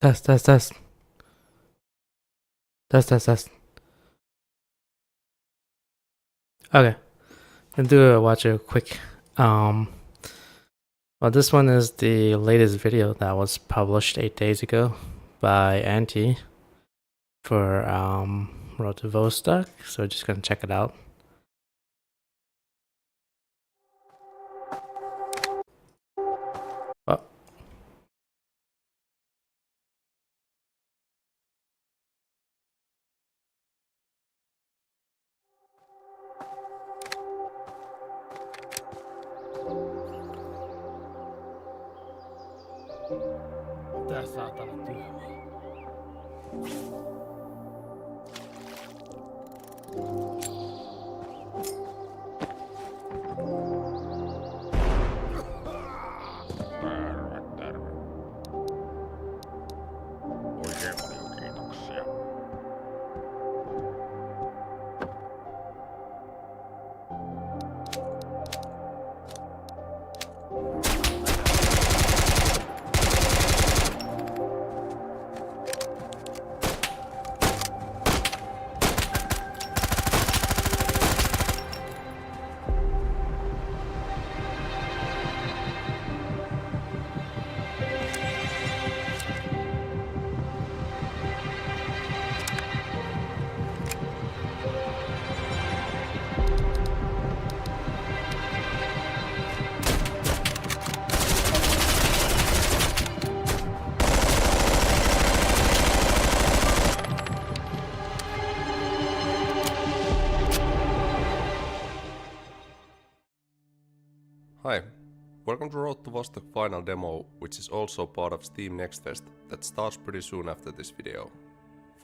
Test, test, test. Test, test, test. Okay. Watch a quick. Well, this one is the latest video that was published 8 days ago by Anti for Road to Vostok. So we're just gonna check it out. Oh. Tää saatana tyhmä. Terve. Oikein paljon kiitoksia. Hi, welcome to Road to Vostok final demo, which is also part of Steam Next Fest that starts pretty soon after this video.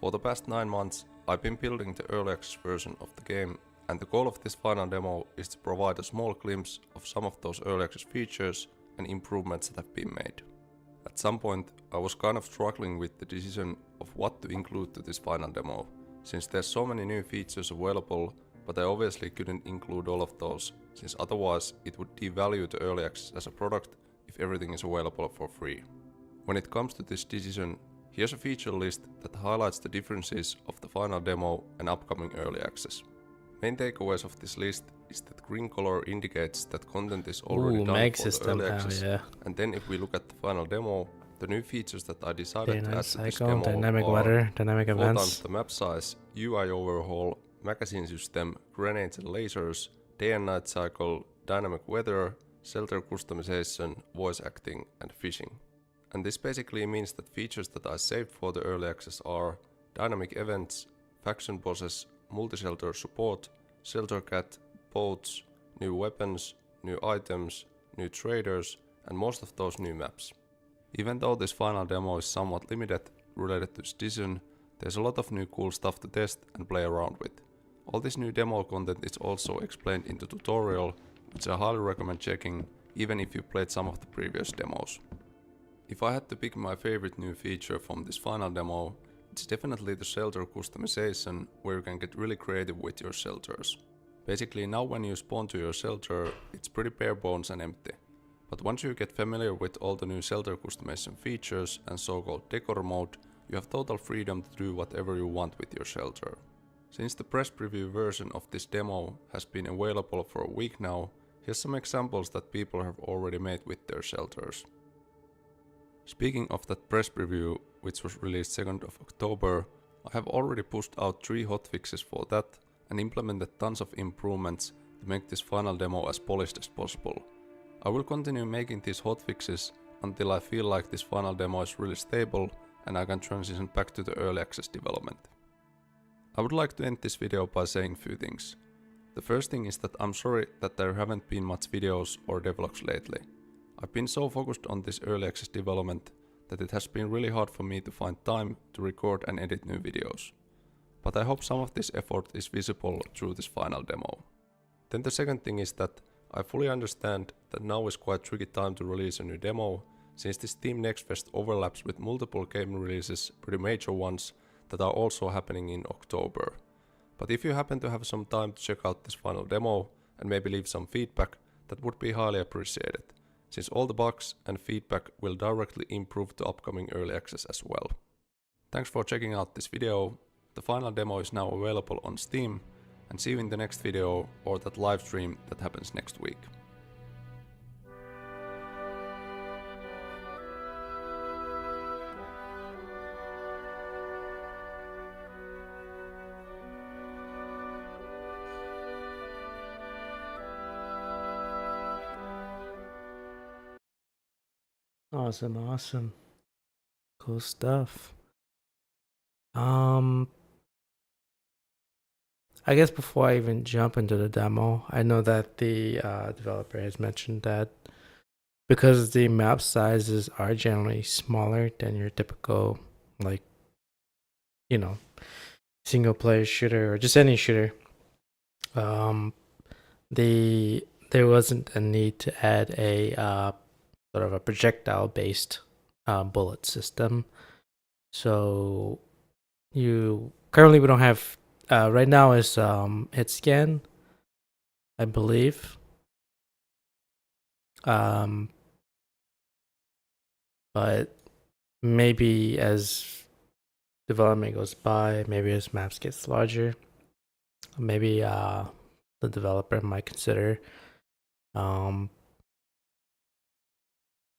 For the past 9 months, I've been building the early access version of the game, and the goal of this final demo is to provide a small glimpse of some of those early access features and improvements that have been made. At some point, I was kind of struggling with the decision of what to include to this final demo, since there's so many new features available, but I obviously couldn't include all of those, since otherwise it would devalue the early access as a product if everything is available for free. When it comes to this decision, here's a feature list that highlights the differences of the final demo and upcoming early access. Main takeaways of this list is that green color indicates that content is already done for the early access, and then if we look at the final demo, the new features that I decided to add to this demo dynamic are weather, dynamic 4 events. times the map size, UI overhaul, magazine system, grenades and lasers, day and night cycle, dynamic weather, shelter customization, voice acting and fishing. And this basically means that features that I saved for the early access are dynamic events, faction bosses, multi-shelter support, shelter cat, boats, new weapons, new items, new traders, and most of those new maps. Even though this final demo is somewhat limited related to its decision, there's a lot of new cool stuff to test and play around with. All this new demo content is also explained in the tutorial, which I highly recommend checking, even if you played some of the previous demos. If I had to pick my favorite new feature from this final demo, it's definitely the shelter customization, where you can get really creative with your shelters. Basically now when you spawn to your shelter, it's pretty bare bones and empty. But once you get familiar with all the new shelter customization features and so-called decor mode, you have total freedom to do whatever you want with your shelter. Since the press preview version of this demo has been available for a week now, here's some examples that people have already made with their shelters. Speaking of that press preview, which was released 2nd of October, I have already pushed out 3 hotfixes for that and implemented tons of improvements to make this final demo as polished as possible. I will continue making these hotfixes until I feel like this final demo is really stable and I can transition back to the early access development. I would like to end this video by saying a few things. The first thing is that I'm sorry that there haven't been much videos or devlogs lately. I've been so focused on this early access development that it has been really hard for me to find time to record and edit new videos. But I hope some of this effort is visible through this final demo. Then the second thing is that I fully understand that now is quite tricky time to release a new demo, since this Steam Next Fest overlaps with multiple game releases, pretty major ones, that are also happening in October. But if you happen to have some time to check out this final demo and maybe leave some feedback, that would be highly appreciated. since all the bugs and feedback will directly improve the upcoming early access as well. Thanks for checking out this video. The final demo is now available on Steam, and see you in the next video or that live stream that happens next week. Awesome. Cool stuff. I guess before I even jump into the demo, I know that the developer has mentioned that because the map sizes are generally smaller than your typical, like, you know, single player shooter or just any shooter, there wasn't a need to add a sort of a projectile based bullet system. So currently we don't have right now is hit scan, I believe. But maybe as development goes by, maybe as maps gets larger, maybe the developer might consider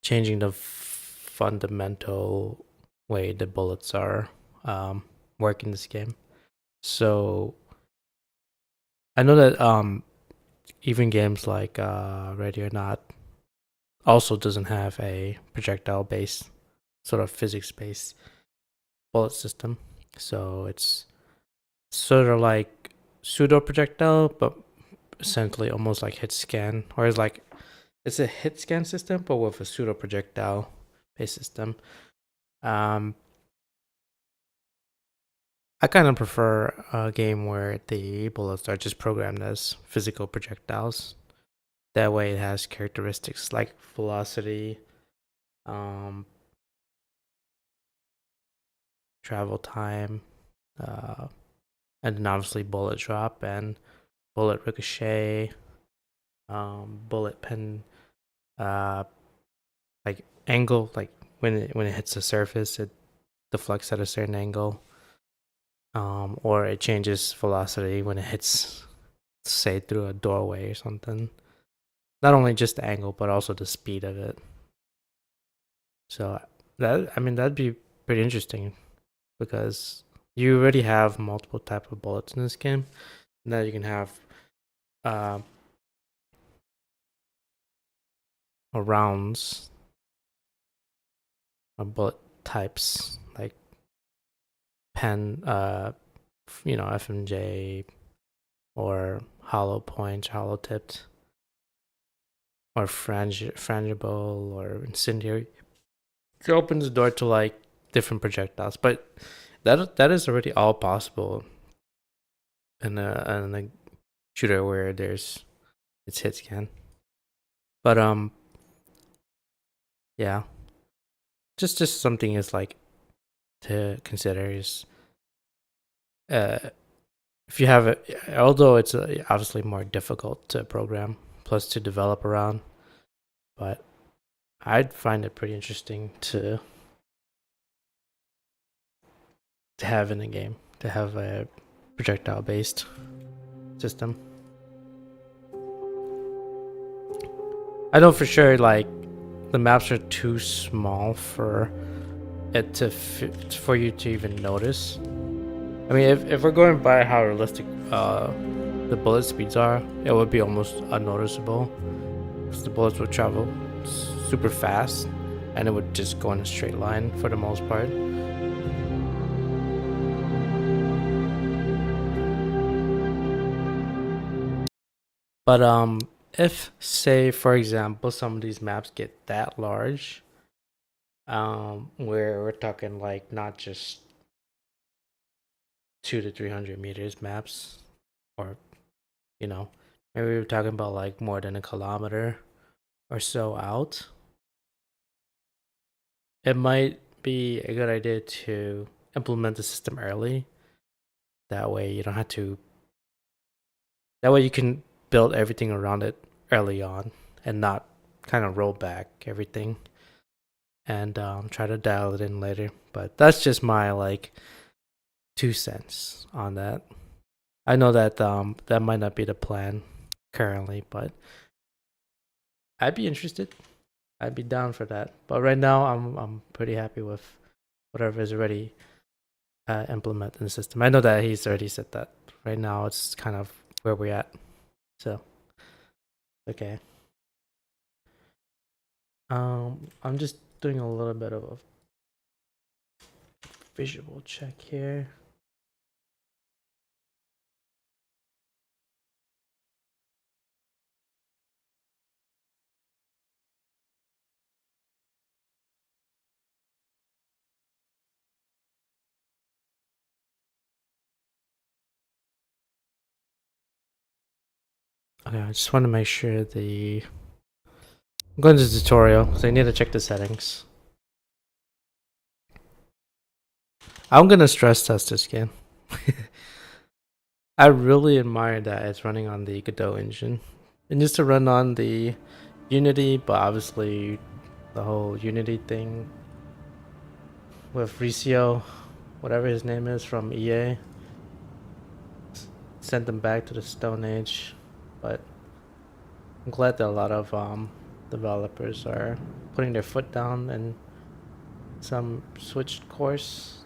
changing the fundamental way the bullets are work in this game. So I know that even games like Ready or Not also doesn't have a projectile based sort of physics based bullet system. So it's sort of like pseudo projectile, but essentially almost like hit scan, or it's a hit scan system but with a pseudo projectile based system. I kind of prefer a game where the bullets are just programmed as physical projectiles. That way it has characteristics like velocity, travel time, and then obviously bullet drop and bullet ricochet, bullet pen, like angle, like when it hits the surface, it deflects at a certain angle. Or it changes velocity when it hits, say, through a doorway or something. Not only just the angle, but also the speed of it. So that'd be pretty interesting because you already have multiple type of bullets in this game. Now you can have rounds or bullet types like pen, FMJ, or hollow point, hollow tipped, or frangible, or incendiary. It opens the door to like different projectiles, but that is already all possible in a shooter where it's hit scan. But yeah, just something is like to consider is if you have it, although it's obviously more difficult to program plus to develop around, but I'd find it pretty interesting to have in a game, to have a projectile based system. I know for sure like the maps are too small for it for you to even notice. I mean, if we're going by how realistic the bullet speeds are, it would be almost unnoticeable because the bullets would travel super fast and it would just go in a straight line for the most part. But if, say, for example, some of these maps get that large, where we're talking like not just 200 to 300 meters maps, or maybe we're talking about like more than a kilometer or so out, it might be a good idea to implement the system early. That way you don't have to. That way you can build everything around it early on and not kind of roll back everything and try to dial it in later. But that's just my like 2 cents on that. I know that that might not be the plan currently, but I'd be interested. I'd be down for that. But right now, I'm pretty happy with whatever is already implemented in the system. I know that he's already said that. Right now, it's kind of where we're at. So, okay. I'm just doing a little bit of a visual check here. Okay, I just want to make sure I'm going to the tutorial, so I need to check the settings. I'm gonna stress test this game. I really admire that it's running on the Godot engine. It needs to run on the Unity, but obviously the whole Unity thing with Ricio, whatever his name is from EA, sent them back to the Stone Age. But I'm glad that a lot of developers are putting their foot down and some switched course.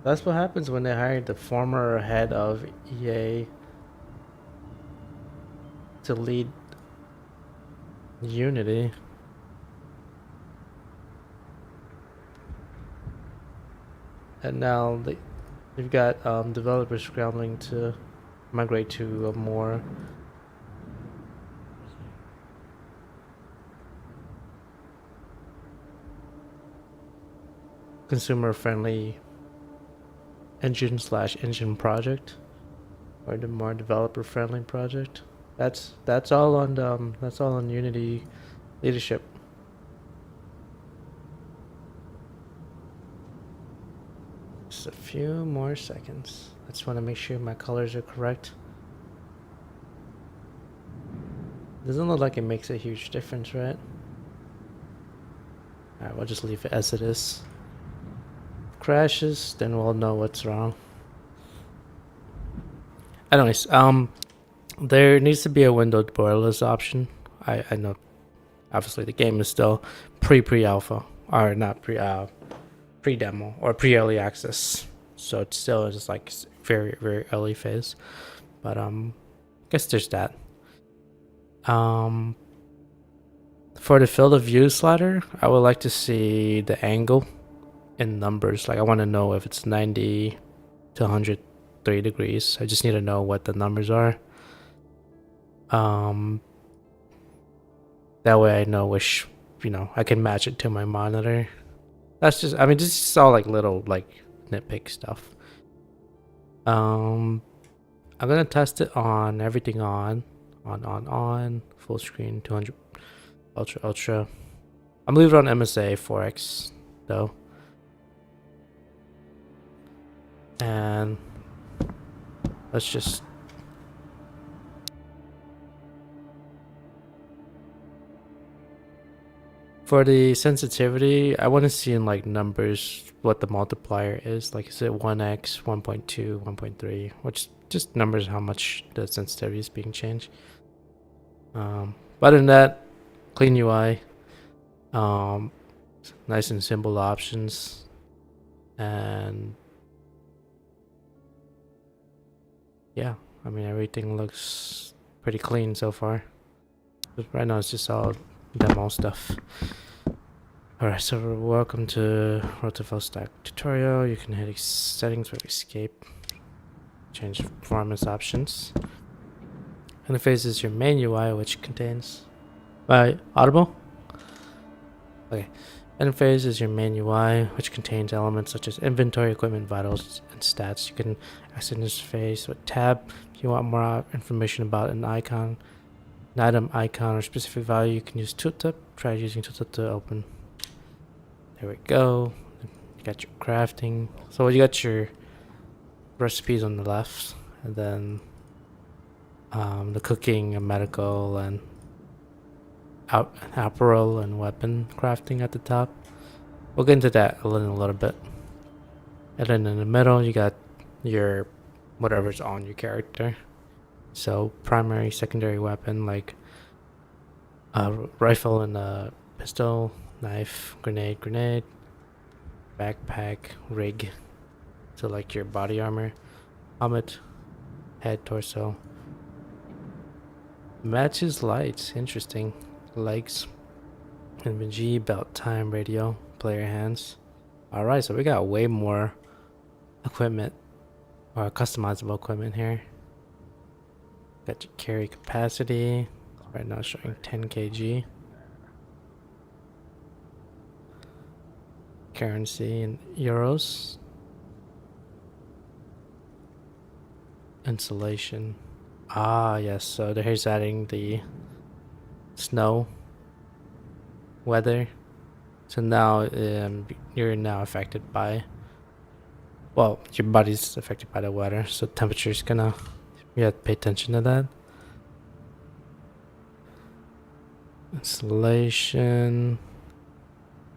That's what happens when they hired the former head of EA to lead Unity. And now they've got developers scrambling to migrate to a more consumer-friendly engine project, or the more developer-friendly project. That's all on Unity leadership. Just a few more seconds. I just want to make sure my colors are correct. Doesn't look like it makes a huge difference, right? Alright, we'll just leave it as it is. If it crashes, then we'll know what's wrong. Anyways, there needs to be a windowed borderless option. I know, obviously the game is still pre-alpha, or not pre-demo or pre-early access, so it's still just like very very early phase. But I guess there's that. For the field of view slider, I would like to see the angle in numbers. Like I want to know if it's 90 to 103 degrees. I just need to know what the numbers are. That way I know which, I can match it to my monitor. That's just, this is all like little like nitpick stuff. I'm gonna test it on everything on full screen 200 ultra. I'm leaving it on MSA 4x though. And let's just for the sensitivity, I want to see in like numbers what the multiplier is. Like, is it 1x, 1.2, 1.3, which just numbers how much the sensitivity is being changed. But other than that, clean UI, nice and simple options, and yeah, everything looks pretty clean so far. But right now it's just all demo stuff. Alright, so welcome to Vostok tutorial. You can hit settings with escape, change performance options. Interface is your main UI, which contains audible. Okay, interface is your main UI, which contains elements such as inventory, equipment, vitals, and stats. You can access interface with tab. If you want more information about an icon, an item icon, or specific value, you can use tooltip. Try using tooltip to open. There we go. You got your crafting. So you got your recipes on the left, and then the cooking and medical and apparel and weapon crafting at the top. We'll get into that in a little bit. And then in the middle, you got your whatever's on your character. So primary, secondary weapon like a rifle and a pistol, knife, grenade, backpack, rig. So like your body armor, helmet, head, torso. Matches lights, interesting. Legs, MG, belt time, radio, player hands. Alright, so we got way more equipment or customizable equipment here. Got your carry capacity. Right now showing 10 kg. Currency in euros. Insulation. Ah, yes. So here's adding the snow weather. So now you're now affected by, well, your body's affected by the weather. So temperature's gonna, you have to pay attention to that. Insulation,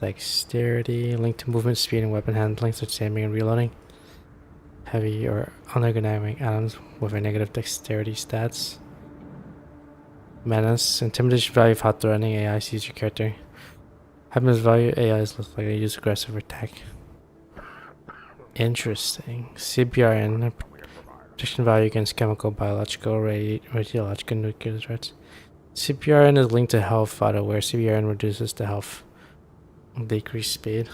dexterity, link to movement speed and weapon handling, such as aiming and reloading. Heavy or unergonomic items with a negative dexterity stats. Menace, intimidation value of how threatening AI sees your character. Happiness value, AIs look like they use aggressive attack. Interesting. CBRN, protection value against chemical, biological, radiological, nuclear threats. CBRN is linked to health auto, where CBRN reduces the health, decrease speed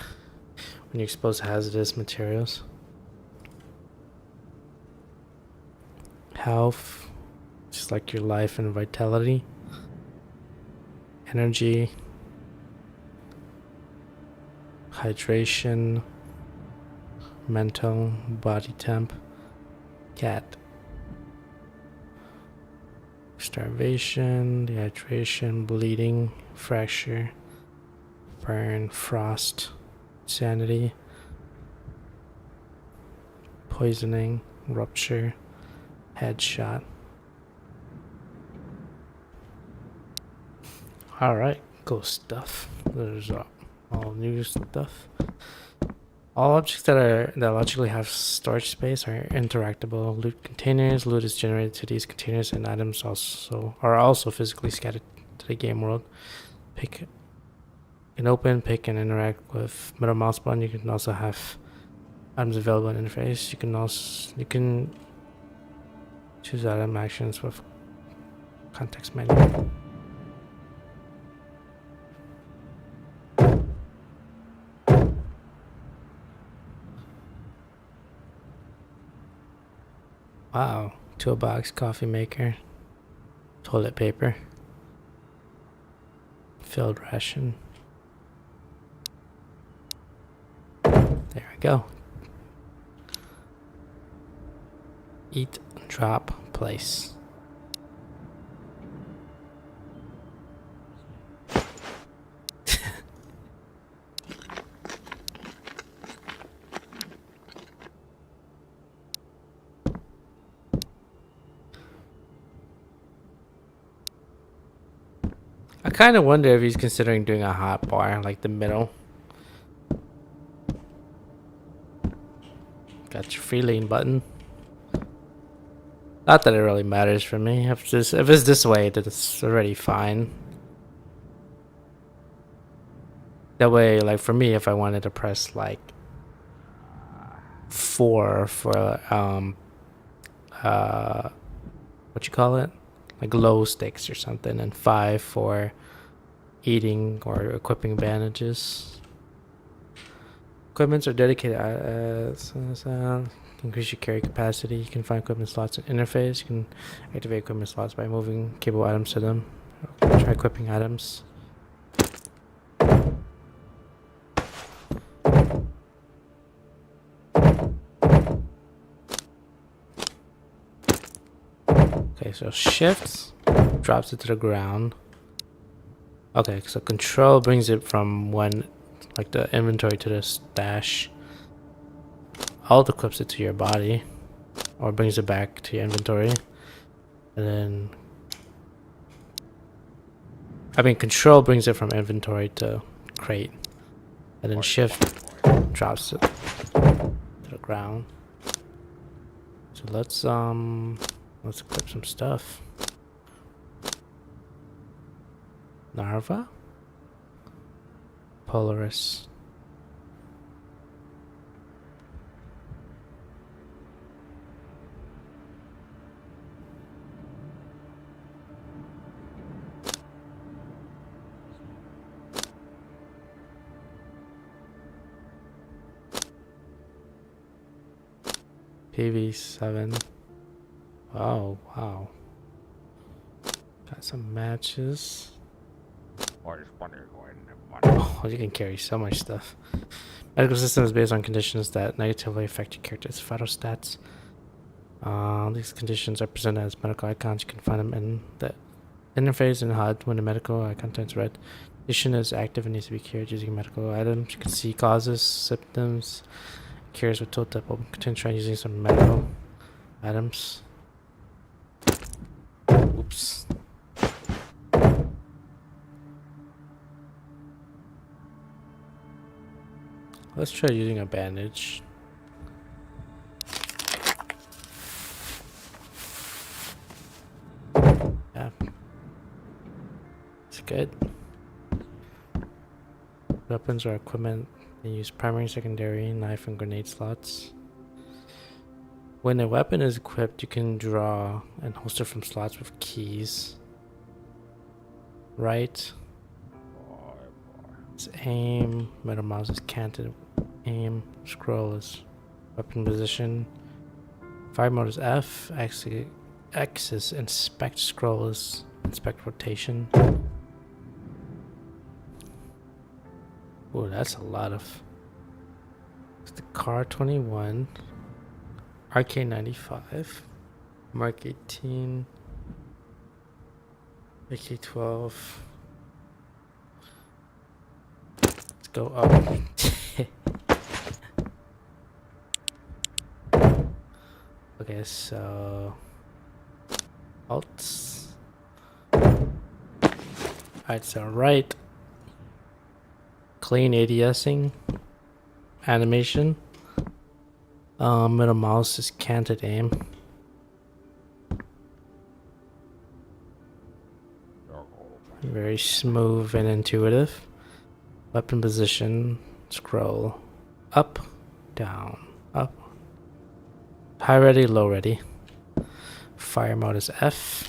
when you expose hazardous materials. Health, just like your life and vitality. Energy, hydration, mental, body temp, cat. Starvation, dehydration, bleeding, fracture, burn, frost, insanity, poisoning, rupture, headshot. Alright, cool stuff. There's all new stuff. All objects that logically have storage space are interactable. Loot containers. Loot is generated to these containers, and items are also physically scattered to the game world. Pick and open, pick and interact with middle mouse button. You can also have items available in interface. You can choose item actions with context menu. Wow, toolbox, coffee maker, toilet paper, filled ration. There we go. Eat, drop, place. I kind of wonder if he's considering doing a hot bar, like the middle. Got your free lane button. Not that it really matters for me. If it's this way, then it's already fine. That way, like for me, if I wanted to press like 4 for what you call it, like glow sticks or something, and 5 for eating or equipping bandages. Equipments are dedicated. Increase your carry capacity. You can find equipment slots in interface. You can activate equipment slots by moving cable items to them. Try equipping items. Okay, so shift drops it to the ground. Okay, so control brings it from like the inventory to the stash. Alt equips it to your body, or brings it back to your inventory. And then I mean control brings it from inventory to crate. And then shift drops it to the ground. So let's equip some stuff. Narva? Polaris. PV7. Oh, wow. Got some matches. Oh, you can carry so much stuff. Medical system is based on conditions that negatively affect your character's vital stats. These conditions are presented as medical icons. You can find them in the interface in HUD when the medical icon turns red. Condition is active and needs to be cured using medical items. You can see causes, symptoms, cures with tooltip. We'll continue trying using some medical items. Oops. Let's try using a bandage. Yeah. It's good. Weapons or equipment. They use primary, secondary, knife, and grenade slots. When a weapon is equipped, you can draw and holster from slots with keys. Right. It's aim. Middle mouse is canted. Aim. Scroll is weapon position. Fire mode is F. X is inspect. Scroll is inspect rotation. Oh, that's a lot of. It's the car 21. RK95. Mark 18. AK12. Let's go up. Okay, so alts. Alright, so right. Clean ADSing. Animation. Middle mouse is canted aim. Very smooth and intuitive. Weapon position. Scroll. Up. Down. Up. High ready, low ready. Fire mode is F.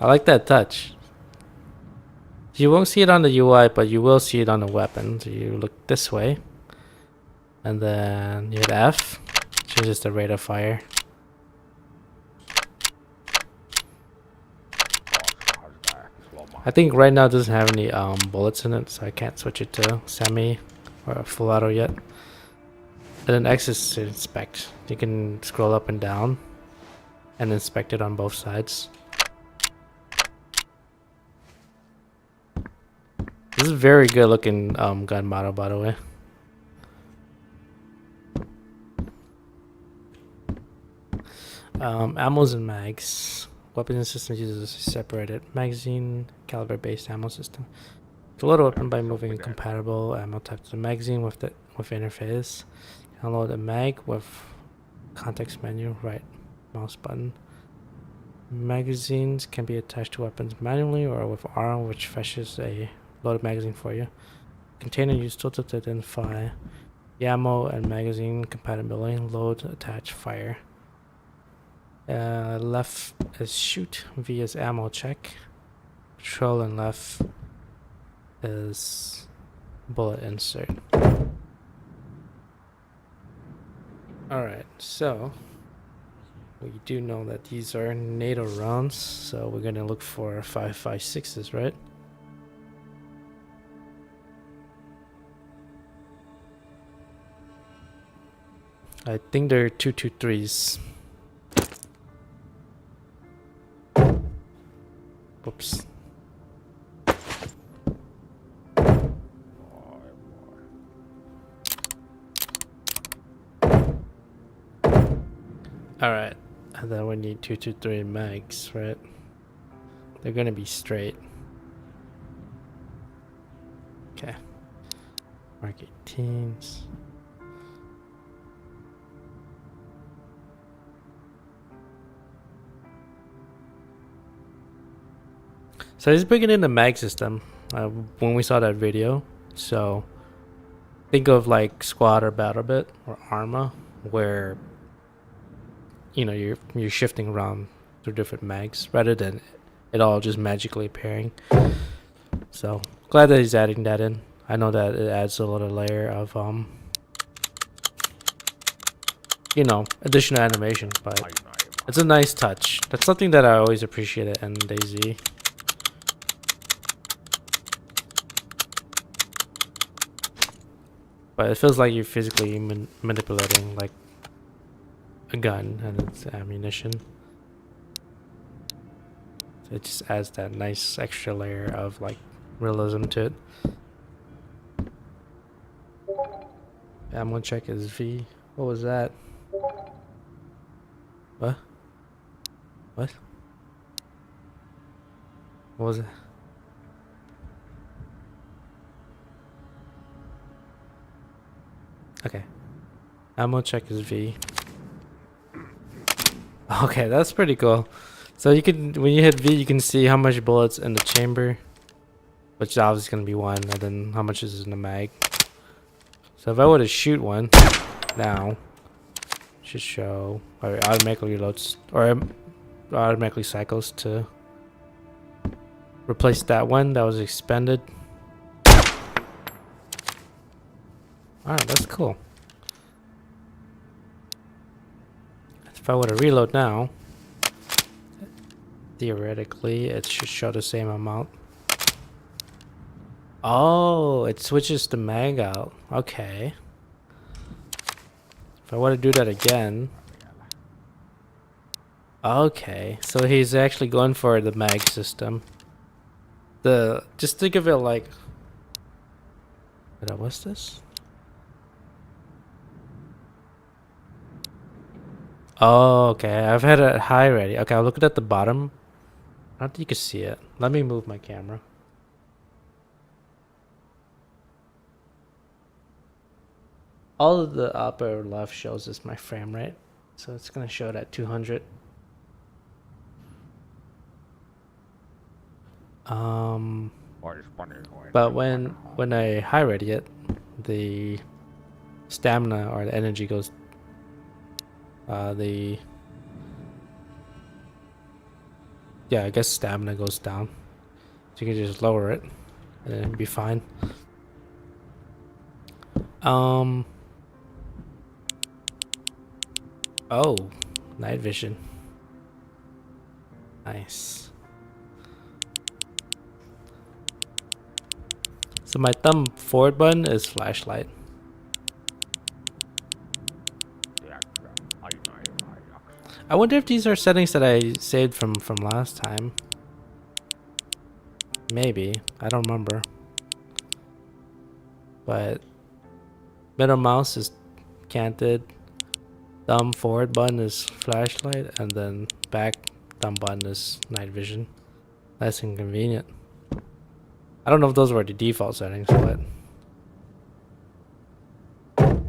I like that touch. You won't see it on the UI, but you will see it on the weapon. So you look this way. And then you hit F. Changes the rate of fire. I think right now it doesn't have any bullets in it, so I can't switch it to semi or full auto yet. And then X is to inspect. You can scroll up and down and inspect it on both sides. This is a very good looking gun model, by the way. Ammos and mags. Weapons and systems uses a separated magazine caliber based ammo system. To load a weapon by moving a compatible ammo type to the magazine with interface. Download a mag with context menu, right mouse button. Magazines can be attached to weapons manually or with R, which fetches a loaded magazine for you. Container use tooltip to identify the ammo and magazine compatibility. Load, attach, fire. Left is shoot, V is ammo check. Control and left is bullet insert. Alright, so we do know that these are NATO rounds, so we're gonna look for 5.56s, right? I think they're 223s. Whoops. Alright. And then we need 2 to 3 mags, right? They're gonna be straight. Okay. Mark 18s. So he's bringing in the mag system when we saw that video. So think of like squad or battle bit or Arma, where you know you're shifting around through different mags rather than it all just magically appearing. So glad that he's adding that in. I know that it adds a little layer of you know, additional animation, but it's a nice touch. That's something that I always appreciated in DayZ. But it feels like you're physically manipulating like a gun and its ammunition. So it just adds that nice extra layer of like realism to it. Yeah, I'm gonna check his V. What was that? What? What? What was it? Okay. I'm gonna check his V. Okay, that's pretty cool. So you can, when you hit V, you can see how much bullets in the chamber, which is obviously gonna be 1, and then how much is in the mag. So if I were to shoot one now, it should show, or it automatically reloads, or automatically cycles to replace that one that was expended. Alright, that's cool. If I were to reload now, theoretically it should show the same amount. Oh, it switches the mag out. Okay. If I were to do that again. Okay, so he's actually going for the mag system. Just think of it like, what's this? Oh, okay. I've had it high already. Okay, I'll look at the bottom. I don't think you can see it. Let me move my camera. All of the upper left shows is my frame rate. So it's going to show it at 200. But when I high ready it, the stamina or the energy goes yeah, I guess stamina goes down. So you can just lower it and it'll be fine. Oh, night vision. Nice. So my thumb forward button is flashlight. I wonder if these are settings that I saved from last time. Maybe. I don't remember. But middle mouse is canted. Thumb forward button is flashlight. And then back thumb button is night vision. That's inconvenient. I don't know if those were the default settings, but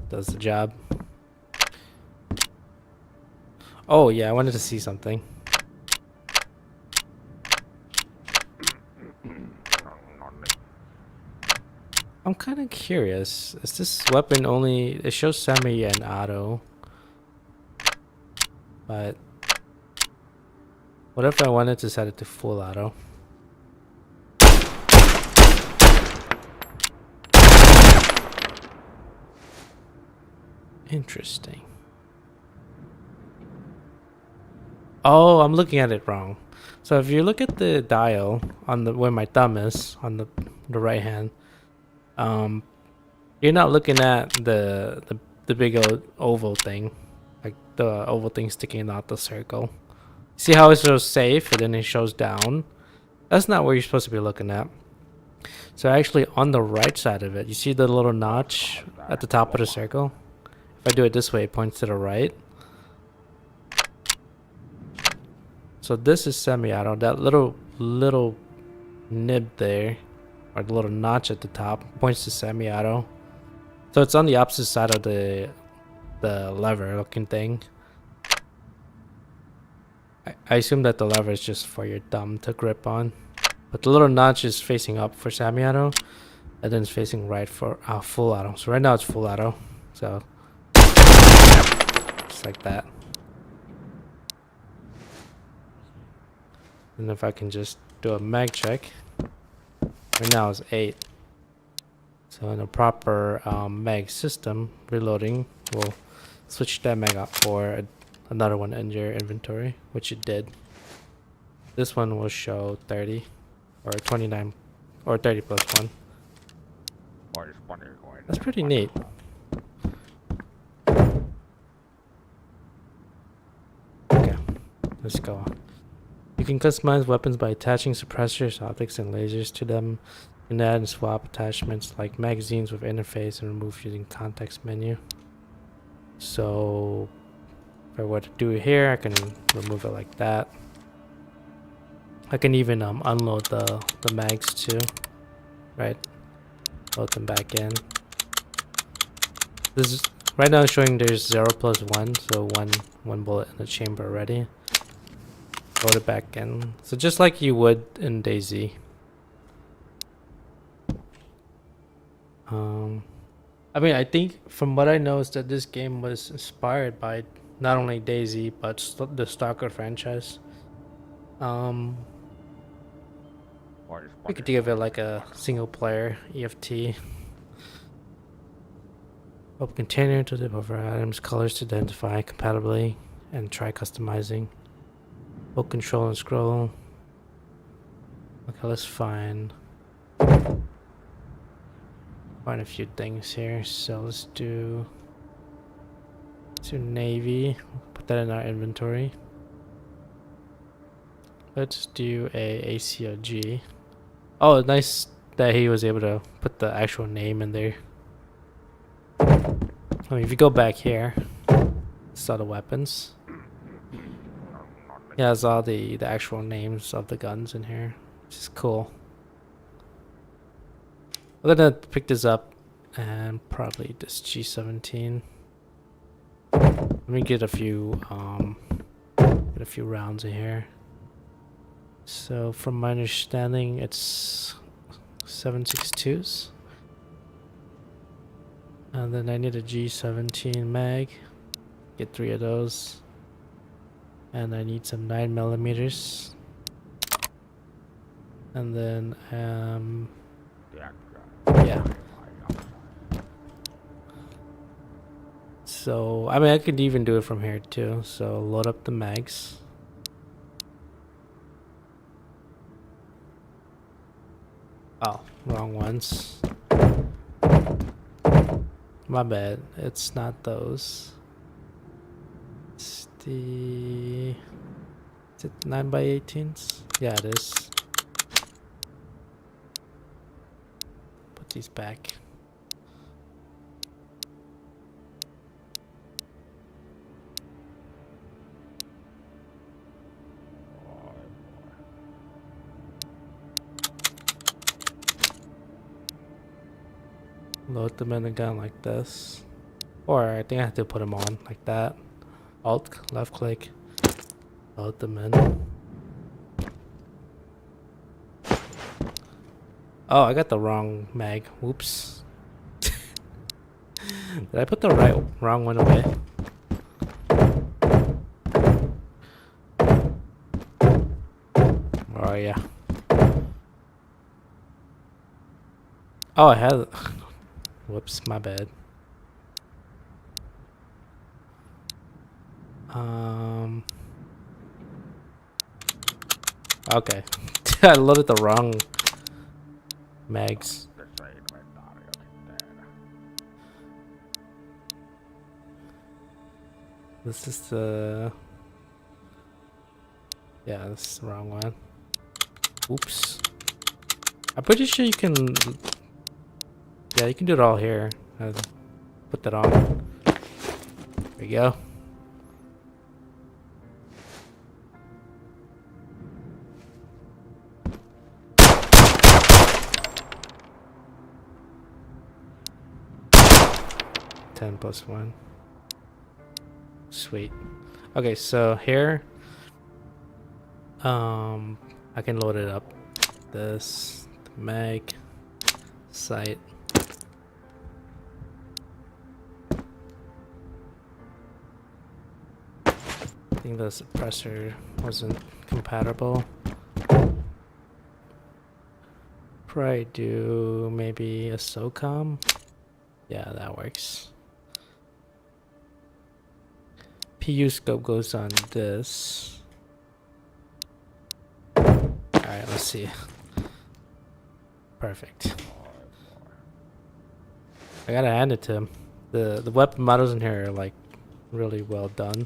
does the job. Oh yeah, I wanted to see something. I'm kind of curious. Is this weapon only... It shows semi and auto. But what if I wanted to set it to full auto? Interesting. Oh, I'm looking at it wrong. So if you look at the dial on the where my thumb is on the right hand, you're not looking at the big old oval thing, like the oval thing sticking out the circle. See how it shows safe and then it shows down? That's not what you're supposed to be looking at. So actually on the right side of it, you see the little notch at the top of the circle? If I do it this way, it points to the right. So this is semi-auto. That little nib there, or the little notch at the top, points to semi-auto. So it's on the opposite side of the lever looking thing. I assume that the lever is just for your thumb to grip on. But the little notch is facing up for semi-auto, and then it's facing right for full auto. So right now it's full auto. So just like that. And if I can just do a mag check, right now it's 8. So in a proper mag system, reloading will switch that mag out for another one in your inventory, which it did. This one will show 30 or 29 or 30 plus 1. That's pretty neat. Okay, let's go on. You can customize weapons by attaching suppressors, optics, and lasers to them. You can add and swap attachments like magazines with interface and remove using context menu. So if I were to do it here, I can remove it like that. I can even unload the mags too, right? Load them back in. This is right now showing there's 0 plus 1, so one bullet in the chamber already. Load it back in. So just like you would in DayZ. I mean, I think from what I know is that this game was inspired by not only DayZ but the Stalker franchise. We could think of it like a single player EFT. Open container to zip over items, colors to identify compatibly, and try customizing. Hold control and scroll. Okay, let's find a few things here. So let's do navy. Put that in our inventory. Let's do a ACOG. Oh, nice that he was able to put the actual name in there. I mean, if you go back here, saw the weapons. It has all the actual names of the guns in here, which is cool. I'm gonna pick this up and probably this G17. Let me get a few rounds in here. So from my understanding, it's 7.62s. And then I need a G17 mag. Get 3 of those. And I need some 9mm. And then yeah. So I mean, I could even do it from here too. So load up the mags. Oh, wrong ones. My bad. It's not those. It's the... Is it 9x18s? Yeah, it is. Put these back. Load them in the gun like this. Or I think I have to put them on like that. Alt, left click. Load them in. Oh, I got the wrong mag. Whoops. Did I put the wrong one away? Oh yeah. Oh, I had... Whoops, my bad. Okay. I loaded the wrong mags. This is the... Yeah, this is the wrong one. Oops. I'm pretty sure you can... Yeah, you can do it all here. Put that on. There you go. 10 plus 1. Sweet. Okay, so here, I can load it up. This, mag, site. I think the suppressor wasn't compatible. Probably do maybe a SOCOM. Yeah, that works. PU scope goes on this. Alright, let's see. Perfect. I gotta hand it to him. The weapon models in here are like really well done.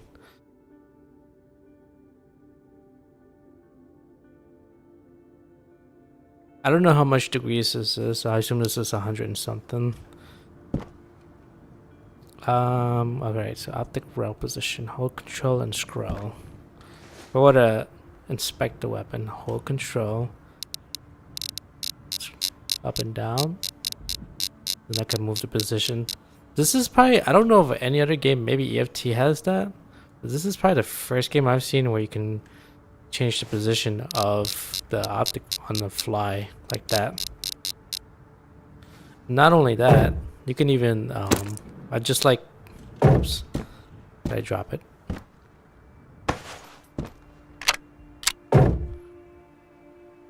I don't know how much degrees this is. I assume this is 100 and something. Alright, so optic rail position, hold control and scroll. If I want to inspect the weapon, hold control, up and down, then I can move the position. This is probably, I don't know if any other game, maybe EFT has that. But this is probably the first game I've seen where you can change the position of the optic on the fly like that. Not only that, you can even, I just like, oops, did I drop it?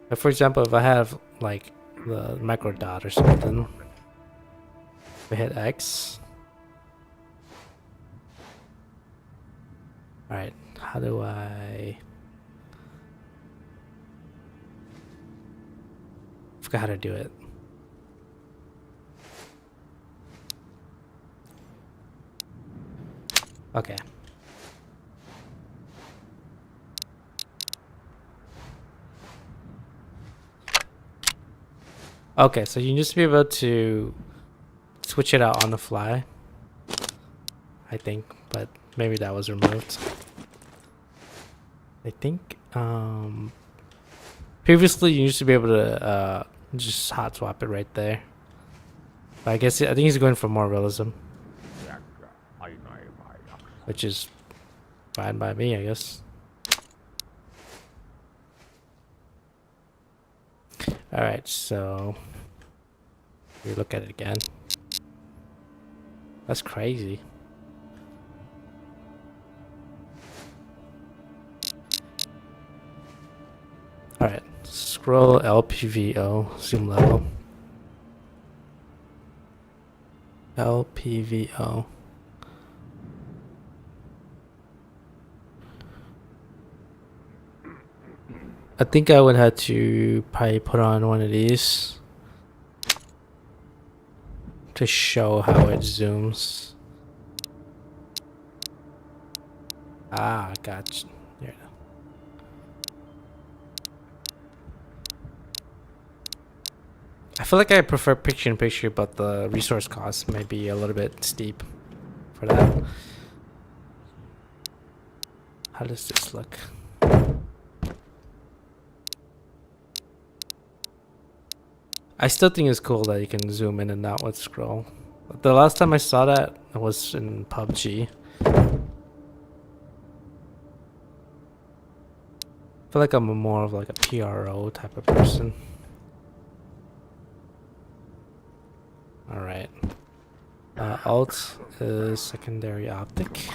But for example, if I have like the micro dot or something, if I hit X. Alright, how do I... forgot how to do it. Okay. Okay, so you used to be able to switch it out on the fly, I think, but maybe that was removed. I think previously you used to be able to just hot swap it right there. But I guess I think he's going for more realism, which is fine by me, I guess. Alright, so we look at it again. That's crazy. Alright, scroll LPVO, zoom level. LPVO. I think I would have to probably put on one of these to show how it zooms. Ah, gotcha. There. I feel like I prefer picture-in-picture, but the resource cost may be a little bit steep for that. How does this look? I still think it's cool that you can zoom in and out with scroll. The last time I saw that was in PUBG. I feel like I'm more of like a PRO type of person. Alright. Alt is secondary optic.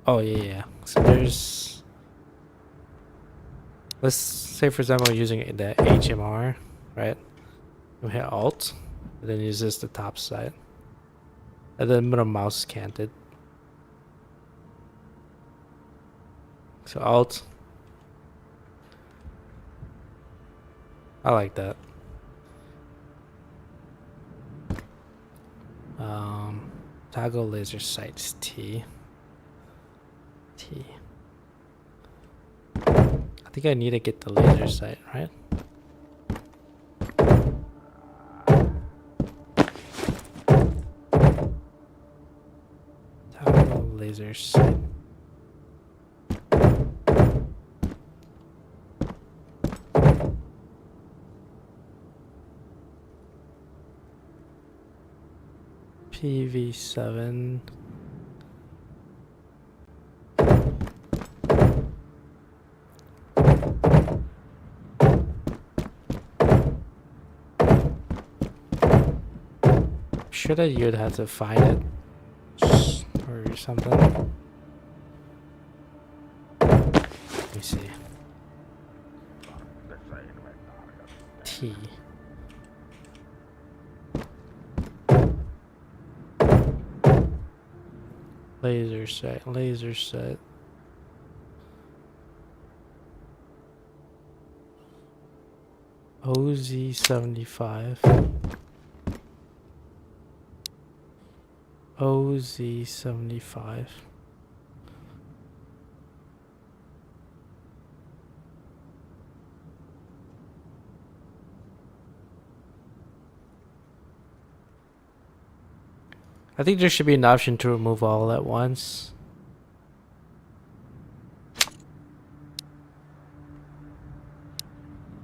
Oh yeah. So there's... let's say for example we're using the HMR, right? We hit Alt, and then use this the top side. And then middle mouse canted. So Alt. I like that. Toggle laser sights T. I think I need to get the laser sight, right? Toggle laser sight. PV7. Sure that you'd have to find it or something. Let me see. T. Laser set, laser set. OZ75. OZ75. I think there should be an option to remove all at once.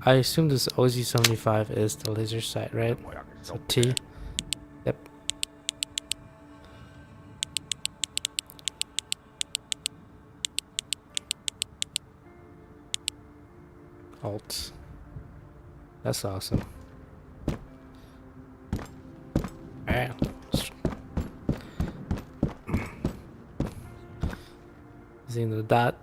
I assume this OZ75 is the laser sight, right? So T. Yep. Alt. That's awesome. Alright. Using the dot.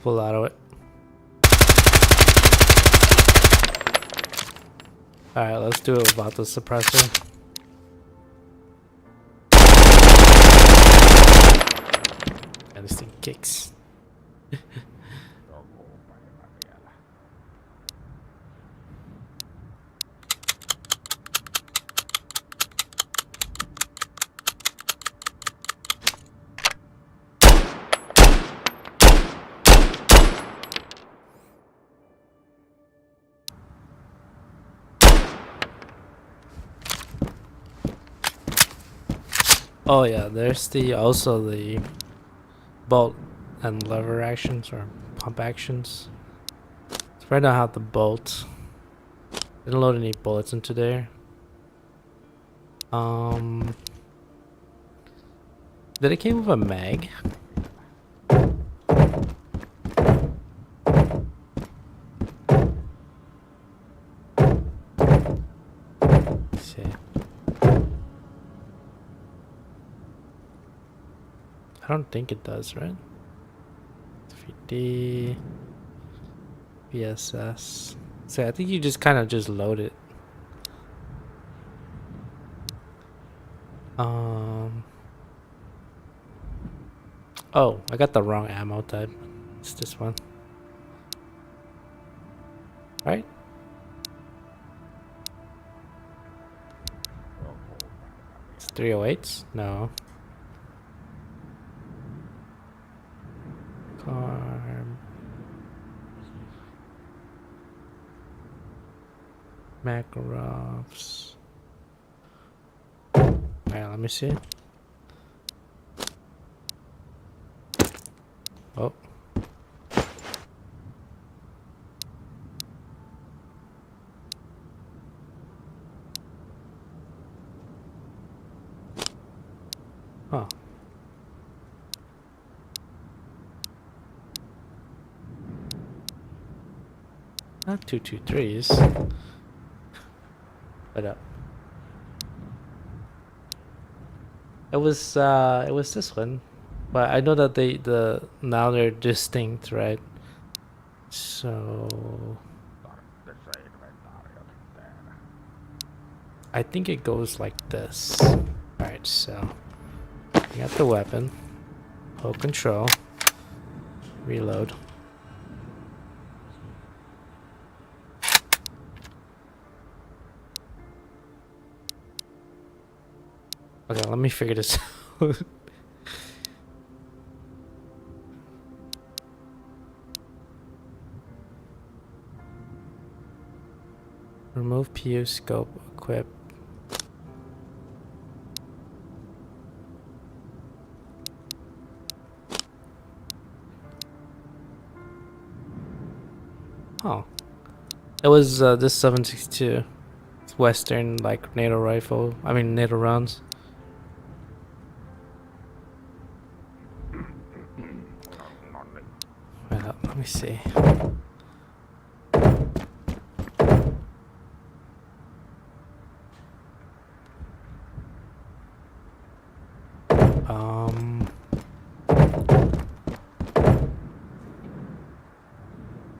Pull out of it. Alright, let's do it without the suppressor. And this thing kicks. Oh yeah, there's also the bolt and lever actions or pump actions. So right now I have the bolt. Didn't load any bullets into there. Did it came with a mag? Let's see. I don't think it does, right? 3D BSS. So I think you just kind of just load it. Oh, I got the wrong ammo type. It's this one. Right? It's 308s? No. Makarovs. Alright, let me see. Oh. Huh. Not 223s. But it was this one. But I know that now they're distinct, right? So I think it goes like this. Alright, so you got the weapon. Hold control. Reload. Okay, let me figure this out. Remove PU scope, equip. It was this 762. It's Western, like NATO rifle. I mean NATO rounds. Wait up, let me see.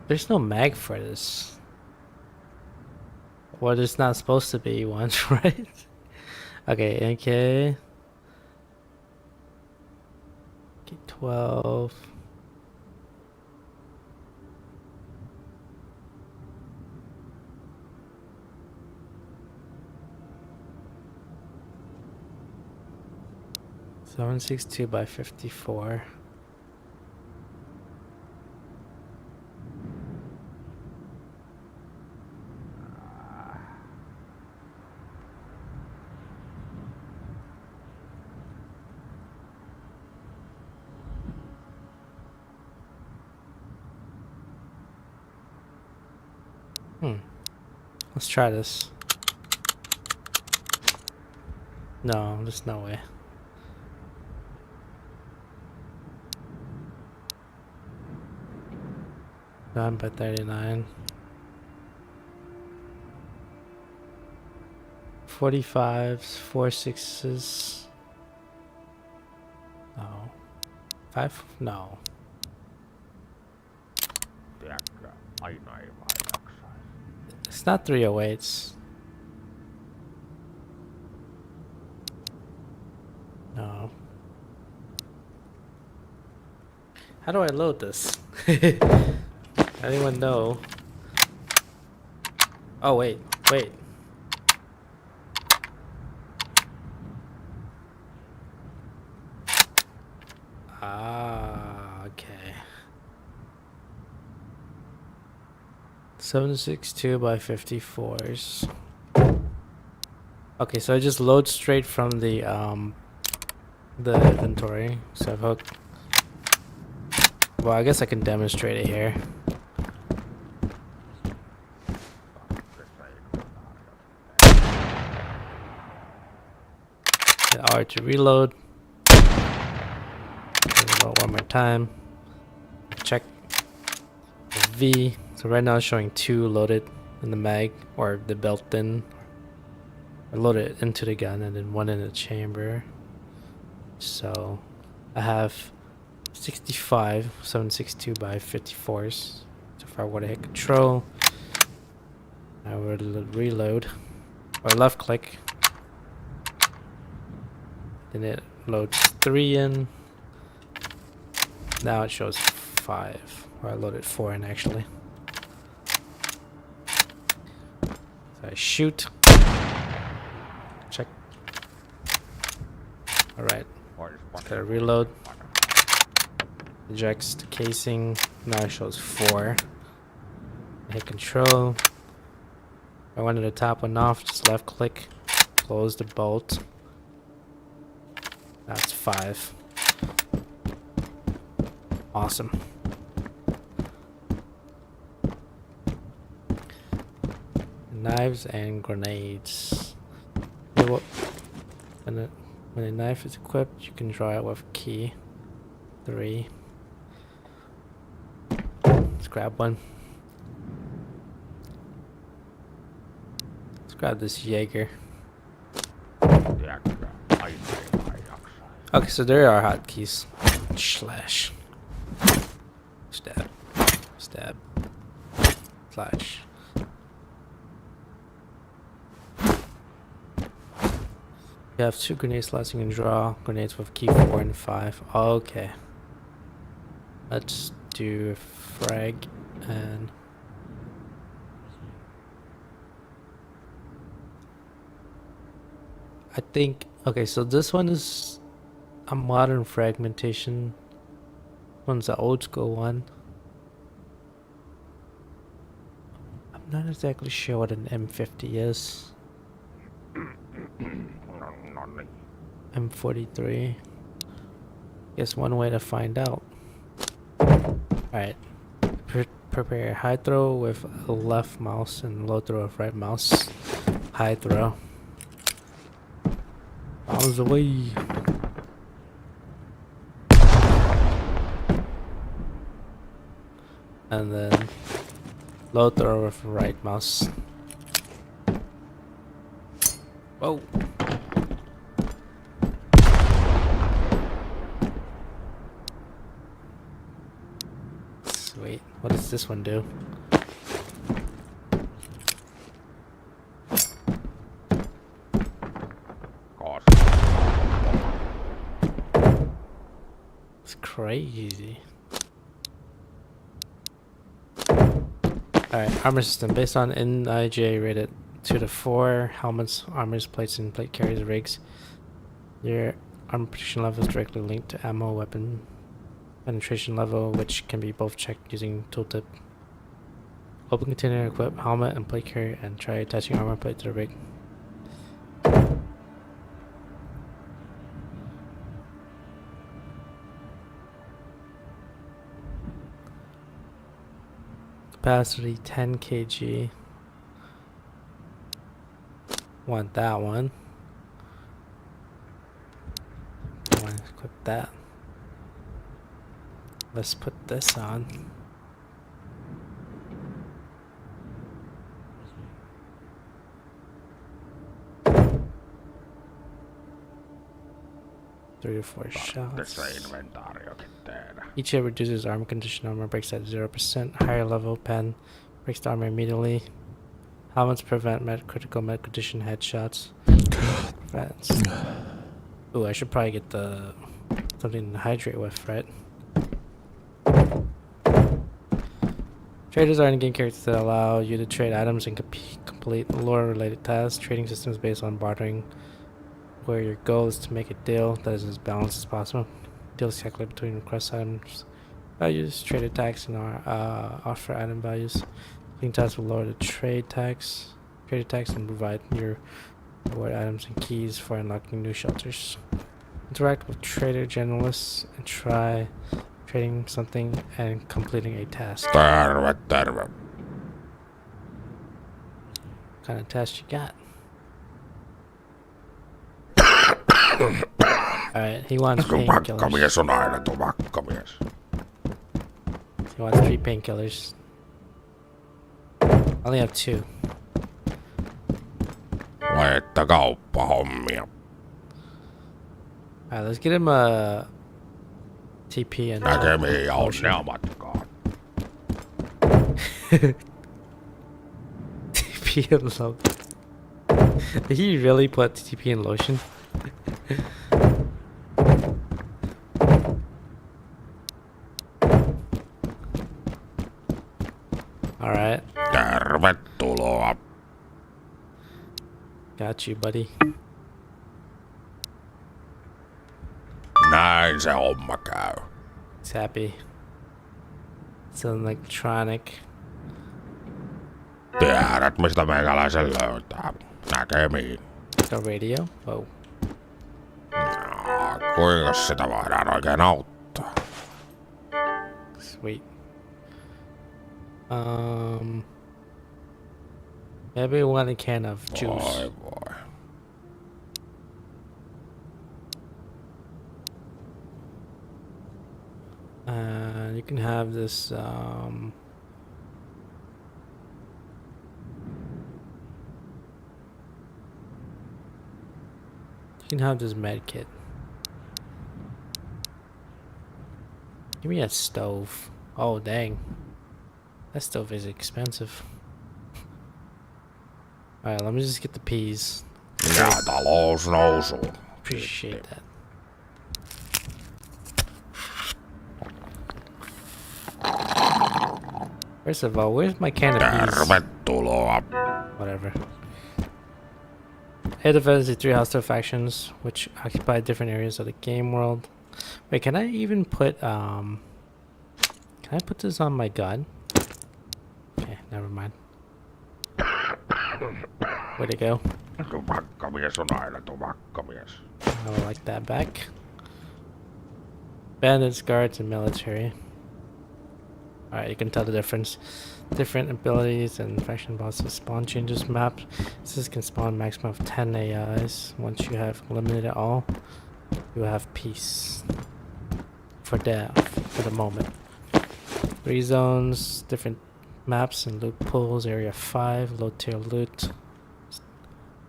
There's no mag for this. Well, there's not supposed to be one, right? Okay, AK. K12. .762 by 54. Let's try this. No, there's no way. Done by 39. 45s, 4.6s. No. 5? No. Tiedätkö, aina ei vaan jaksaisi. It's not 308s. No. How do I load this? Anyone know? Oh, wait. Ah, okay. 762 by 54s. Okay, so I just load straight from the inventory. So I've hooked. Well, I guess I can demonstrate it here. Hit R to reload. Reload one more time. Check the V. So right now it's showing 2 loaded in the mag, or the built-in. I load it into the gun and then 1 in the chamber. So I have 65 762 by 54s. So if I were to hit control, I would reload or left click, then it loads 3 in. Now it shows 5, or I loaded 4 in actually. So I shoot, check. Alright, gotta reload. Ejects the casing. Now it shows 4. Hit control. I wanted to top one off, just left click, close the bolt. That's 5. Awesome. Knives and grenades. When a knife is equipped, you can draw it with key 3. Let's grab one. Let's grab this Jaeger. Tiedätkö, aina ei vaan jaksaisi. Okay, so there are hotkeys. Slash. Stab. Stab. Slash. You have 2 grenade slots you can draw. Grenades with key 4 and 5. Okay. Let's do frag and... I think... Okay, so this one is a modern fragmentation. One's the old school one. I'm not exactly sure what an M50 is. No niin. M43. Guess one way to find out. Alright. prepare high throw with left mouse and low throw with right mouse. High throw. Bounce away. And then low throw with right mouse. Whoa. Sweet. What does this one do? It's crazy. Alright, armor system. Based on NIJ rated 2 to 4, helmets, armors, plates, and plate carriers, rigs. Your armor protection level is directly linked to ammo, weapon penetration level, which can be both checked using tooltip. Open container, equip helmet and plate carrier, and try attaching armor plate to the rig. Capacity 10 kg. Want that one. I want to equip that. Let's put this on. Three or four shots. Each hit reduces armor condition. Armor breaks at 0%. Higher level pen breaks the armor immediately. Helmets prevent critical med condition headshots. Prevents. Ooh, I should probably get the something to hydrate with, right? Traders are in-game characters that allow you to trade items and complete lore-related tasks. Trading systems based on bartering, where your goal is to make a deal that is as balanced as possible. Deals calculate between request items values, trader tax, and offer item values. Clean tasks will lower the trader tax, and provide your reward items and keys for unlocking new shelters. Interact with trader generalists and try trading something and completing a task. What kind of task you got? Alright, he wants painkillers. on aina tupakkamies. He wants 3 painkillers. I only have 2. Laita kauppahommia. Alright, let's get him a TP and Näkemiin ja onnea matkaan. TP and lotion. Did he really put TP and lotion? Alright. Tervetuloa. Got you, buddy. Näin se homma käy. He's happy. It's an electronic. Tiedät mistä meikäläisen löytää. Näkemiin. A radio? Oh. Kuinka sitä voidaan oikein auttaa? Sweet. Maybe one can of juice. Voi. You can have this, you can have this med kit. Give me a stove. Oh, dang. That stove is expensive. Alright, let me just get the peas. Ja talous nousuun. Appreciate that. First of all, where's my can of peas? Tervetuloa. Whatever. Air Defense is 3 hostile factions, which occupy different areas of the game world. Wait, can I even put, can I put this on my gun? Okay, never mind. Where'd it go? Tupakkamies on aina tupakkamies. I would like that back. Bandits, guards, and military. Alright, you can tell the difference. Different abilities and faction bosses spawn changes map. This can spawn maximum of 10 AIs. Once you have eliminated all, you have peace. For the moment. 3 zones, different maps and loot pools. Area 5, low tier loot.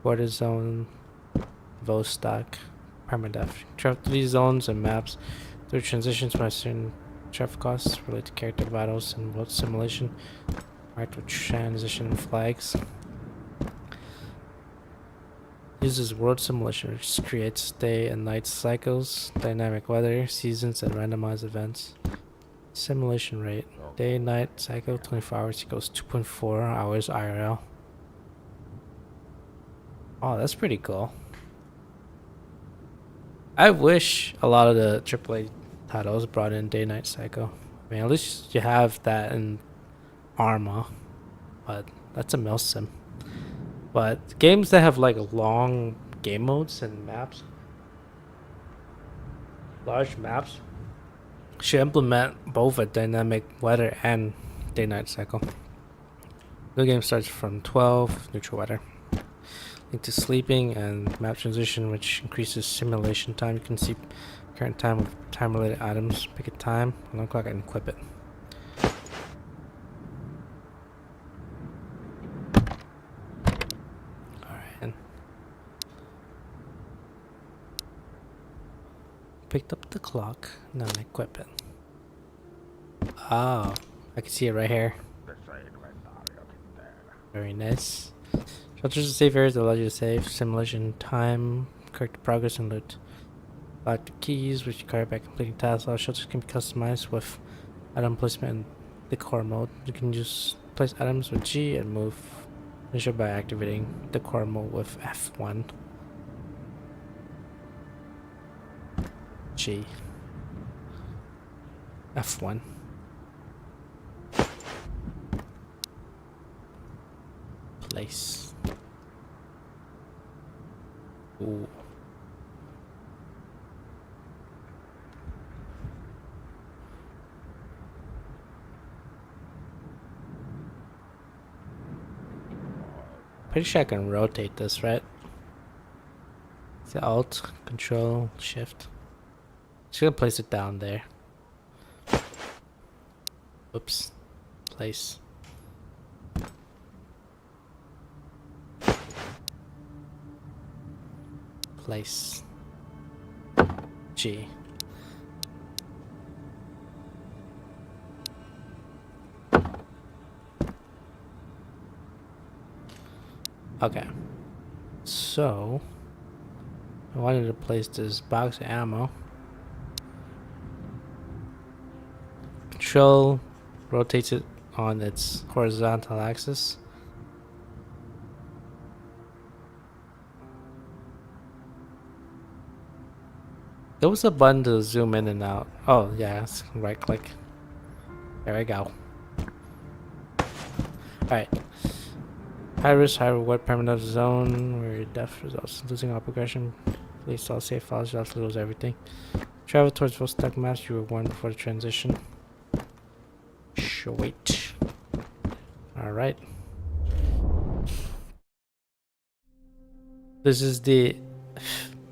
Border zone, Vostok, permadeath. Travel through these zones and maps through transitions by certain traffic costs related to character battles and world simulation. Marked with transition flags. Uses world simulation, which creates day and night cycles, dynamic weather, seasons, and randomized events. Simulation rate. Day night cycle 24 hours equals 2.4 hours IRL. Oh, that's pretty cool. I wish a lot of the AAA titles brought in day night cycle. I mean, at least you have that in Arma, but that's a mill sim. But games that have like long game modes and maps, large maps, should implement both a dynamic weather and day night cycle. The game starts from 12, neutral weather. Into sleeping and map transition, which increases simulation time. You can see current time with time related items. Pick a time, alarm clock, and equip it. Alright. Picked up the clock, now equip it. Oh, I can see it right here. Very nice. Shelters are safe areas that allow you to save simulation time, correct progress, and loot. Lock the keys, which you carry by completing tasks. All shelters can be customized with item placement in the core mode. You can use place items with G and move initial by activating the core mode with F1. G. F1. Place. Ooh. Pretty sure I can rotate this, right? It's the Alt, Control, Shift. Just gonna place it down there. Oops. Place. Place. G. Okay. So, I wanted to place this box of ammo. Control rotates it on its horizontal axis. There was a button to zoom in and out. Oh, yeah, right click. There we go. Alright. High risk, high reward permanent zone where your death results in losing all progression. Please all save files, you have to lose everything. Travel towards Vostok maps you were warned before the transition. Sweet. Alright. This is the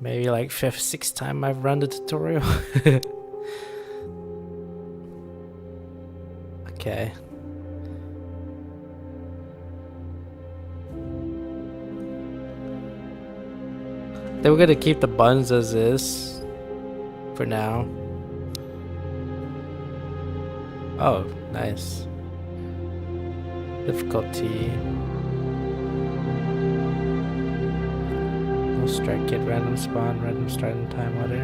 maybe like 5th, 6th time I've run the tutorial. Okay. Then we're gonna keep the buttons as is for now. Oh, nice. Difficulty. No strike kit, random spawn, random start and time order.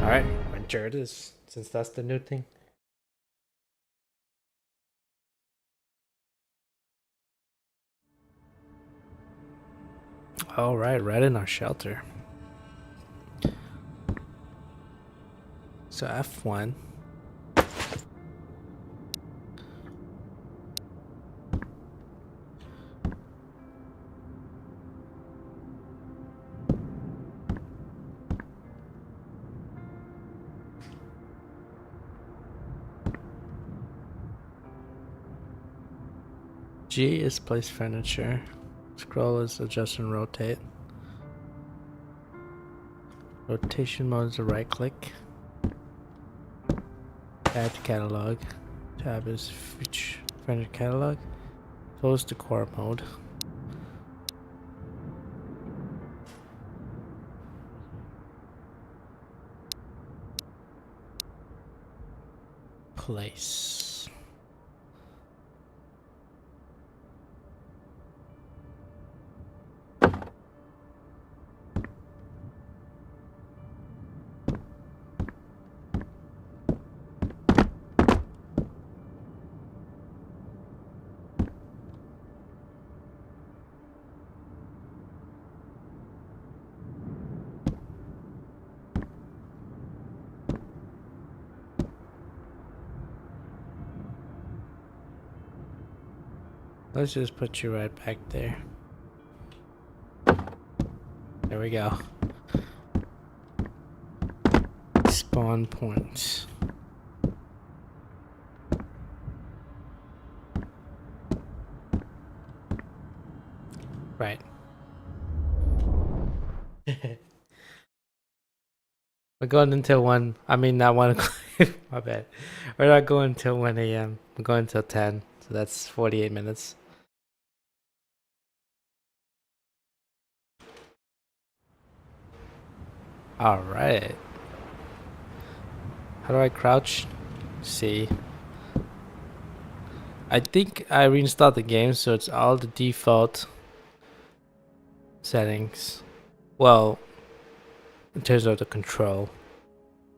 Alright, venture it is, since that's the new thing. Alright, right in our shelter. So F1. G is place furniture. Scroll is adjust and rotate. Rotation mode is a right click. Add catalog. Tab is furniture catalog. Close to core mode. Place. Let's just put you right back there. There we go. Spawn points. Right. We're going until 1. I mean, not 1 o'clock. My bad. We're not going until 1 a.m. We're going until 10. So that's 48 minutes. Alright. How do I crouch? C. I think I reinstalled the game, so it's all the default settings. Well, in terms of the control.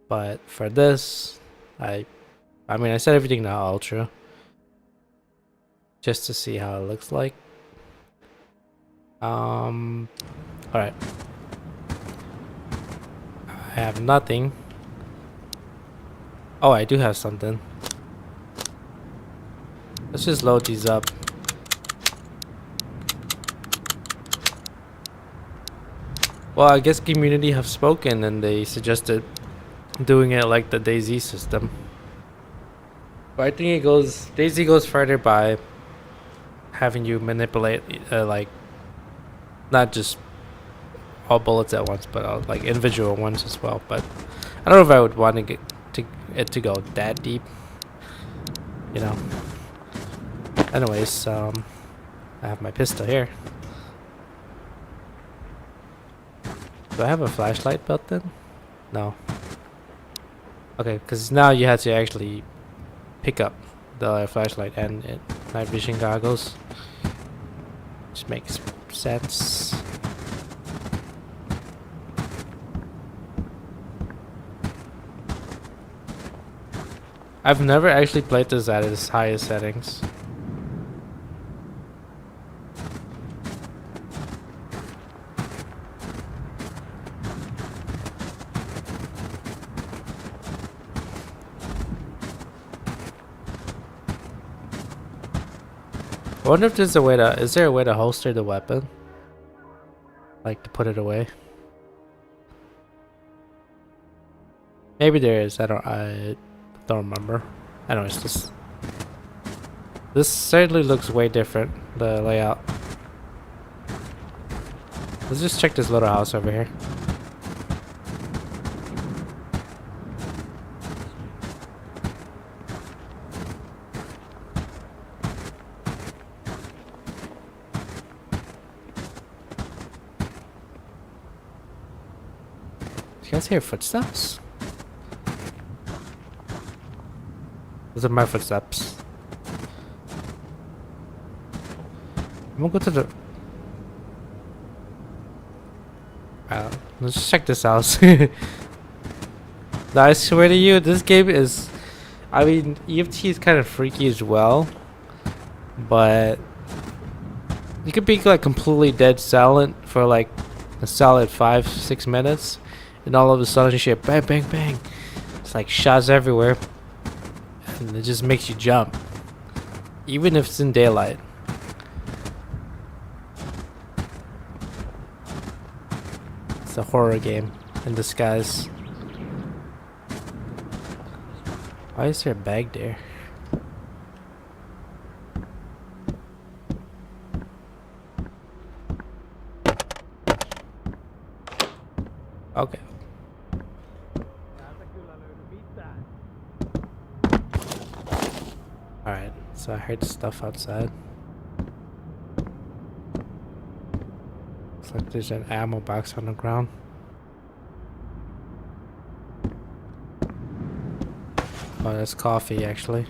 But for this, I mean, I set everything to ultra. Just to see how it looks like. Alright. I have nothing. Oh, I do have something. Let's just load these up. Well, I guess community have spoken and they suggested doing it like the DayZ system. But I think it goes, DayZ goes further by having you manipulate like not just all bullets at once, but like individual ones as well. But I don't know if I would want to get it to go that deep, you know. Anyways, I have my pistol here. Do I have a flashlight built in? No. Okay, because now you have to actually pick up the flashlight and night vision goggles. Which makes sense. I've never actually played this at its highest settings. I wonder if there's a way to, is there a way to holster the weapon? Like to put it away? Maybe there is, I don't remember. Anyways, this certainly looks way different, the layout. Let's just check this little house over here. Do you guys hear footsteps? Those are my footsteps. I'm gonna go to the... let's check this house. No, I swear to you, this game is... I mean, EFT is kind of freaky as well. But... you could be like completely dead silent for like a solid 5-6 minutes. And all of a sudden shit, bang, bang, bang. It's It's like shots everywhere, and it just makes you jump, even if it's in daylight. It's a horror game in disguise. Why is there a bag there? Okay. Alright, so I heard stuff outside. Looks like there's an ammo box on the ground. Oh, that's coffee actually.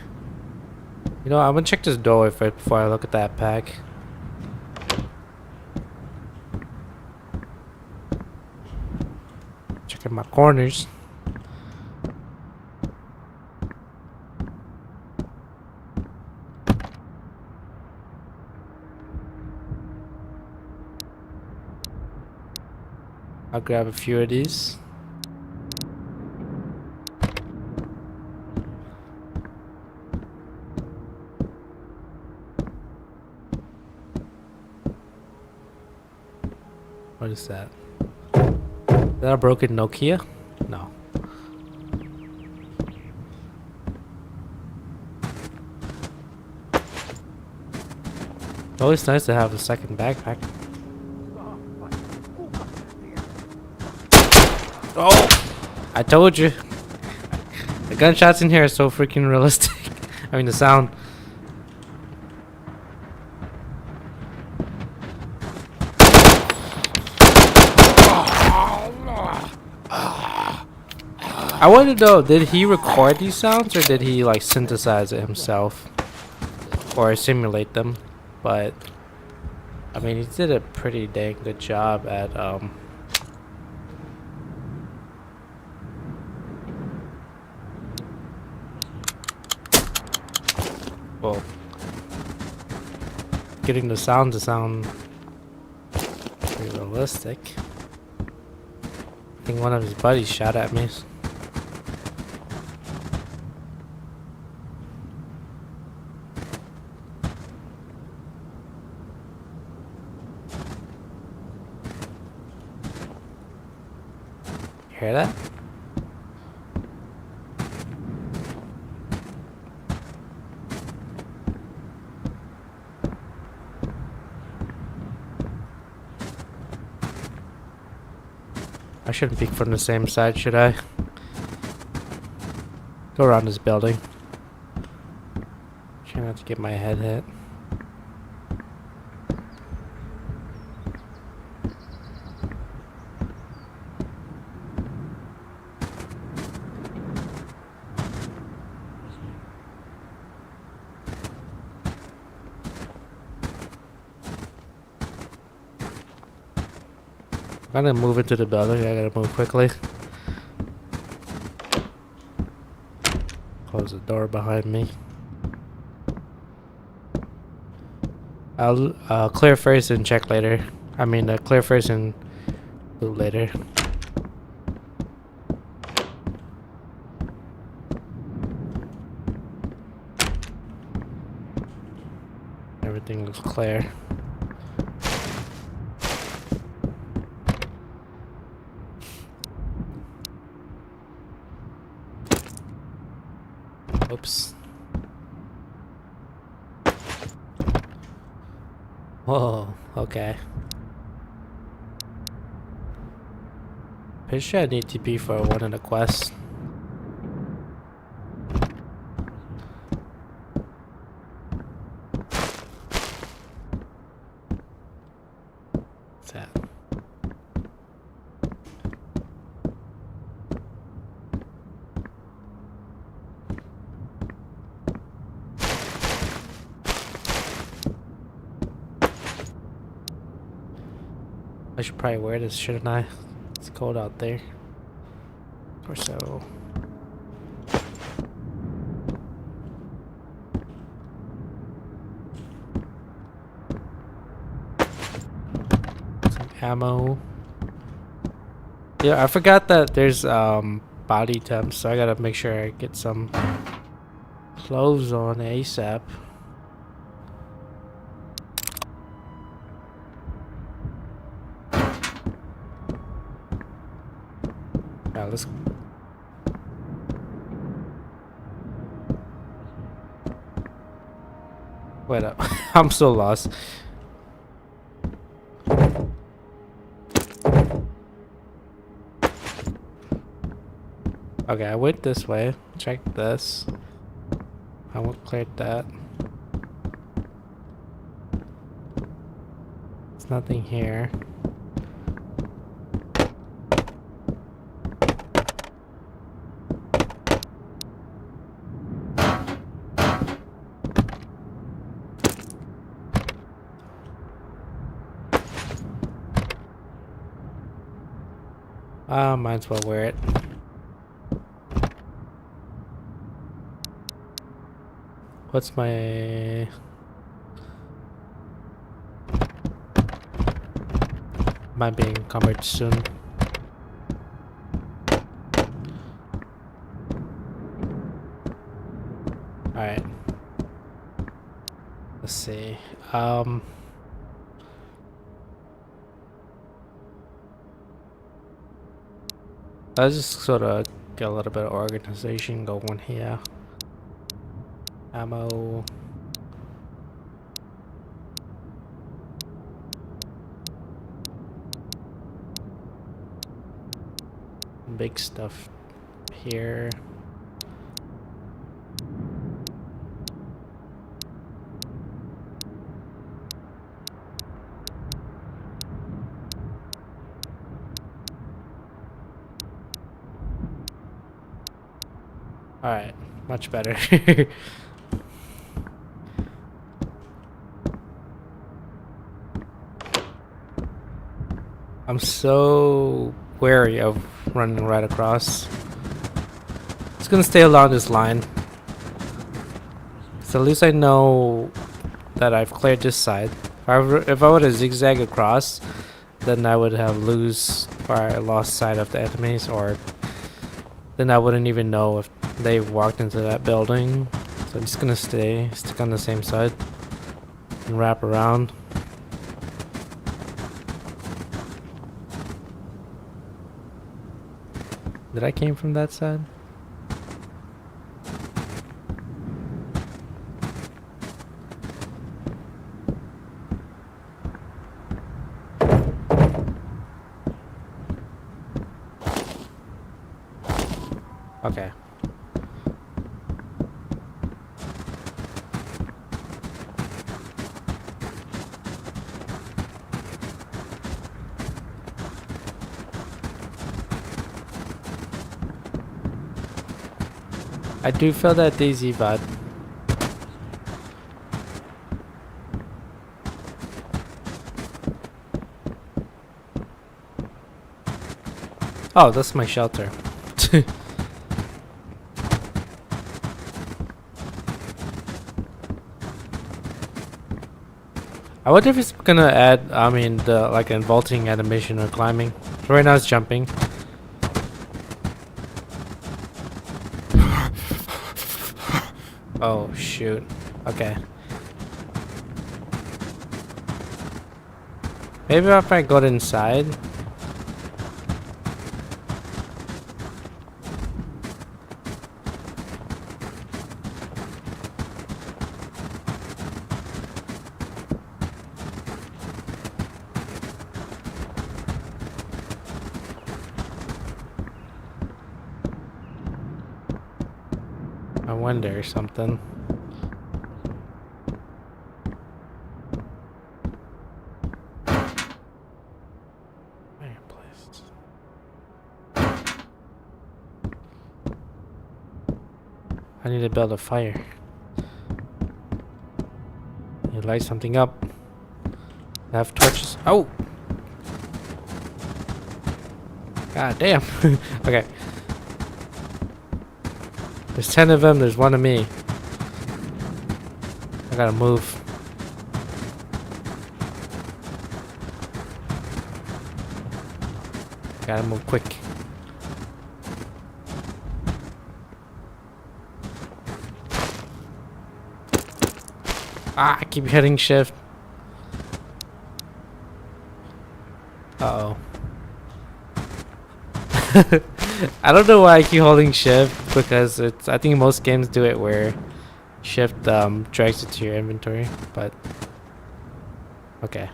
You know, I'm gonna check this doorway first before I look at that pack. Checking my corners. I'll grab a few of these. What is that? Is that a broken Nokia? No. It's always nice to have a second backpack. Oh! I told you. The gunshots in here are so freaking realistic. I mean, the sound. I want to know, did he record these sounds or did he like synthesize it himself or simulate them? But I mean, he did a pretty dang good job at well, getting the sound to sound pretty realistic. I think one of his buddies shot at me. Hear that? I shouldn't peek from the same side, should I? Go around this building. Try not to get my head hit. I'm gonna move into the building. I gotta move quickly. Close the door behind me. I'll clear first and check later. I mean, clear first and loot later. Everything looks clear. Oops. Whoa, okay. Pretty sure I need TP for one of the quests. What's that? I should probably wear this, shouldn't I? It's cold out there. Or so. Some ammo. Yeah, I forgot that there's body temps, so I gotta make sure I get some clothes on ASAP. Yeah, let's. Wait up. I'm so lost. Okay, I went this way. Check this. I won't clear that. There's nothing here. Might as well wear it. What's my... Might be encumbered soon. Alright. Let's see. Let's just sort of get a little bit of organization going here. Ammo. Big stuff here. Alright, much better. I'm so wary of running right across. It's gonna stay along this line. So at least I know that I've cleared this side. If I were to zigzag across, then I would have lost sight of the enemies, or then I wouldn't even know if they walked into that building. So I'm just gonna stick on the same side and wrap around. Did I came from that side? Okay. I do feel that DZ bud. Oh, that's my shelter. I wonder if it's gonna add, like a vaulting animation or climbing. So right now it's jumping. Oh shoot. Okay. Maybe if I go inside. I wonder something. Fireplace. I need to build a fire. You light something up. I have torches. Oh! God damn. Okay. There's 10 of them, there's 1 of me. I gotta move. Gotta move quick. Ah, I keep hitting shift. Uh oh. I don't know why I keep holding shift because it's. I think most games do it where shift drags it to your inventory, but okay.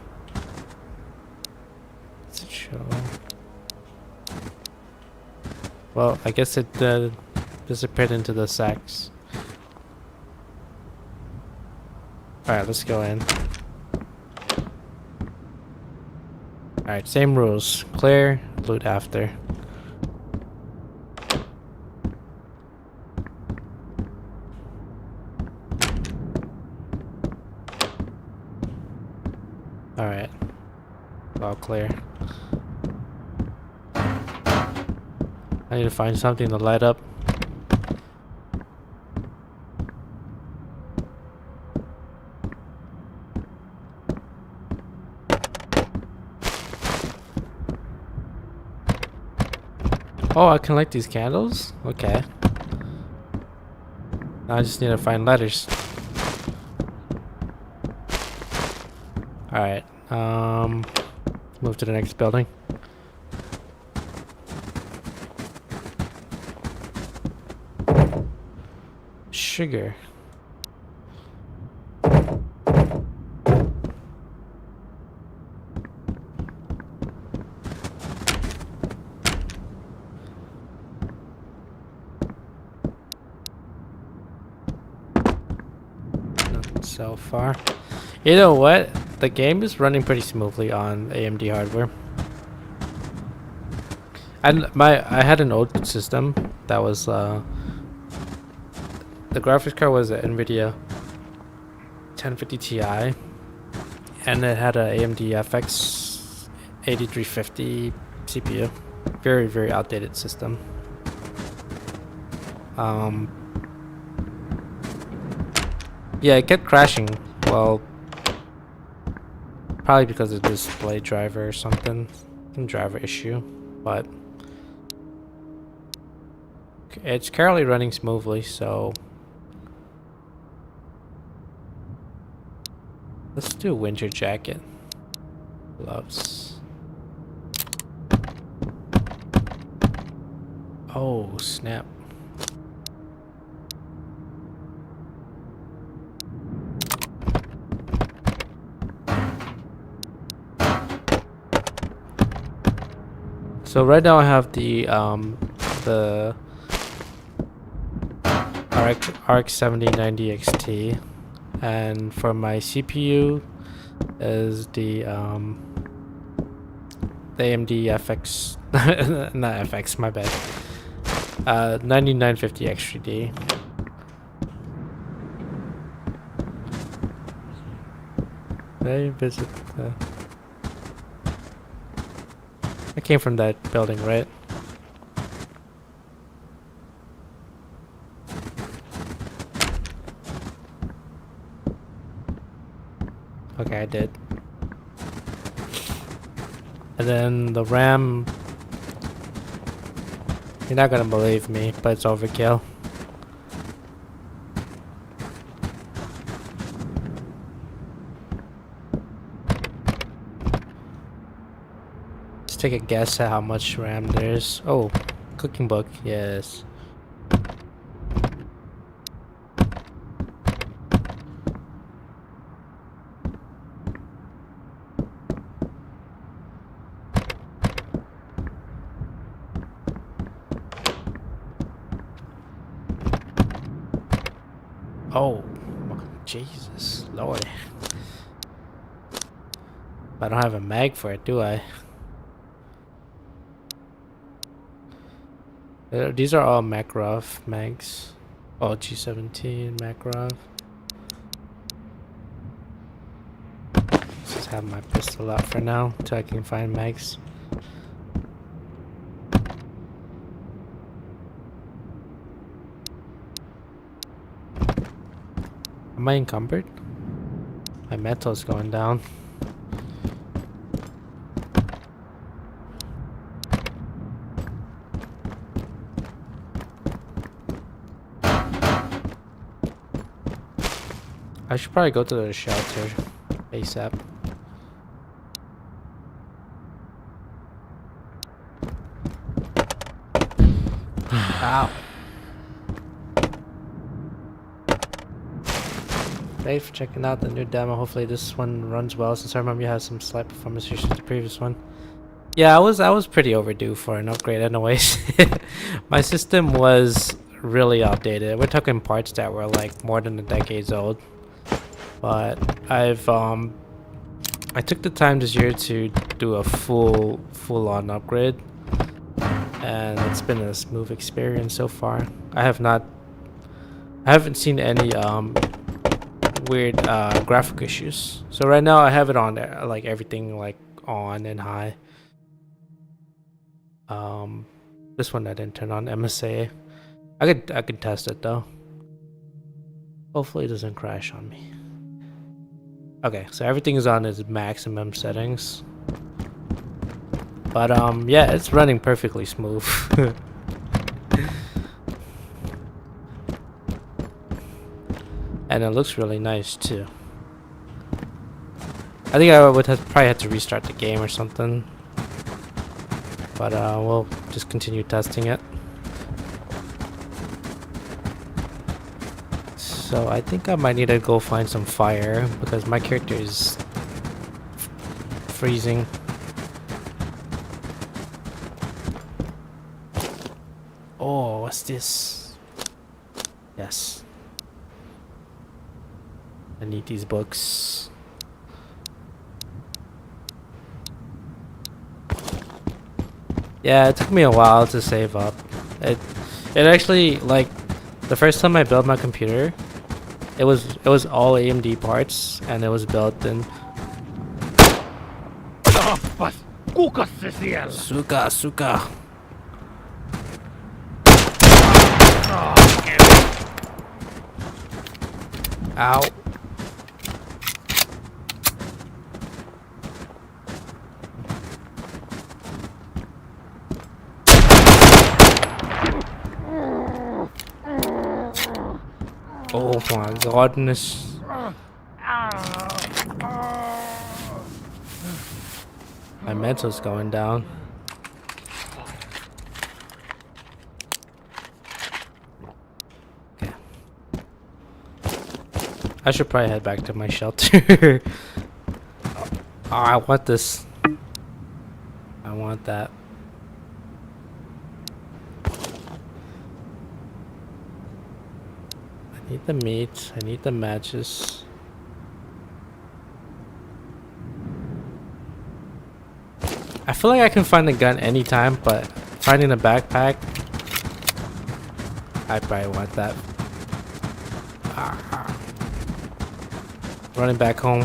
Let's show. Well, I guess it disappeared into the sacks. Alright, let's go in. Alright, same rules. Clear, loot after. Alright. All clear. I need to find something to light up. Oh, I can light these candles? Okay. Now I just need to find letters. Alright, move to the next building. Sugar. Nothing so far. You know what? The game is running pretty smoothly on AMD hardware. I had an old system that was the graphics card was an NVIDIA 1050 Ti, and it had a AMD FX 8350 CPU. Very, very outdated system. Yeah, it kept crashing. Well, probably because of display driver or something. Some driver issue, but it's currently running smoothly, so let's do winter jacket. Gloves. Oh, snap. So right now I have the RX 7090 XT, and for my CPU is the AMD FX not FX, my bad. 9950 X3D. Did I visit the... I came from that building, right? Okay, I did. And then the RAM... You're not gonna believe me, but it's overkill. Let's take a guess at how much RAM there's. Oh, cooking book, yes. Oh, Jesus Lord. I don't have a mag for it, do I? These are all Makarov mags. Oh, G17 Makarov. Let's just have my pistol out for now until I can find mags. Am I encumbered? My metal's going down. I should probably go to the shelter ASAP. Ow. Thanks for checking out the new demo. Hopefully this one runs well, since I remember you had some slight performance issues with the previous one. Yeah, I was pretty overdue for an upgrade anyways. My system was really outdated. We're talking parts that were like more than a decade old. But I took the time this year to do a full-on upgrade, and it's been a smooth experience so far. I haven't seen any weird graphic issues. So right now I have it on there, like everything like on and high. This one I didn't turn on MSA. I could test it though. Hopefully it doesn't crash on me. Okay, so everything is on its maximum settings. But yeah, it's running perfectly smooth. And it looks really nice too. I think I would probably have to restart the game or something. But we'll just continue testing it. So I think I might need to go find some fire because my character is freezing. Oh, what's this? Yes. I need these books. Yeah, it took me a while to save up. It actually, like, the first time I built my computer, it was all AMD parts, and it was built in Tappas! Kukas se siellä? Suka. Ow. Oh my goodness. My mental's going down. Okay. I should probably head back to my shelter. Oh, I want this. I want that. I need the meat. I need the matches. I feel like I can find the gun anytime, but finding a backpack, I probably want that. Running back home.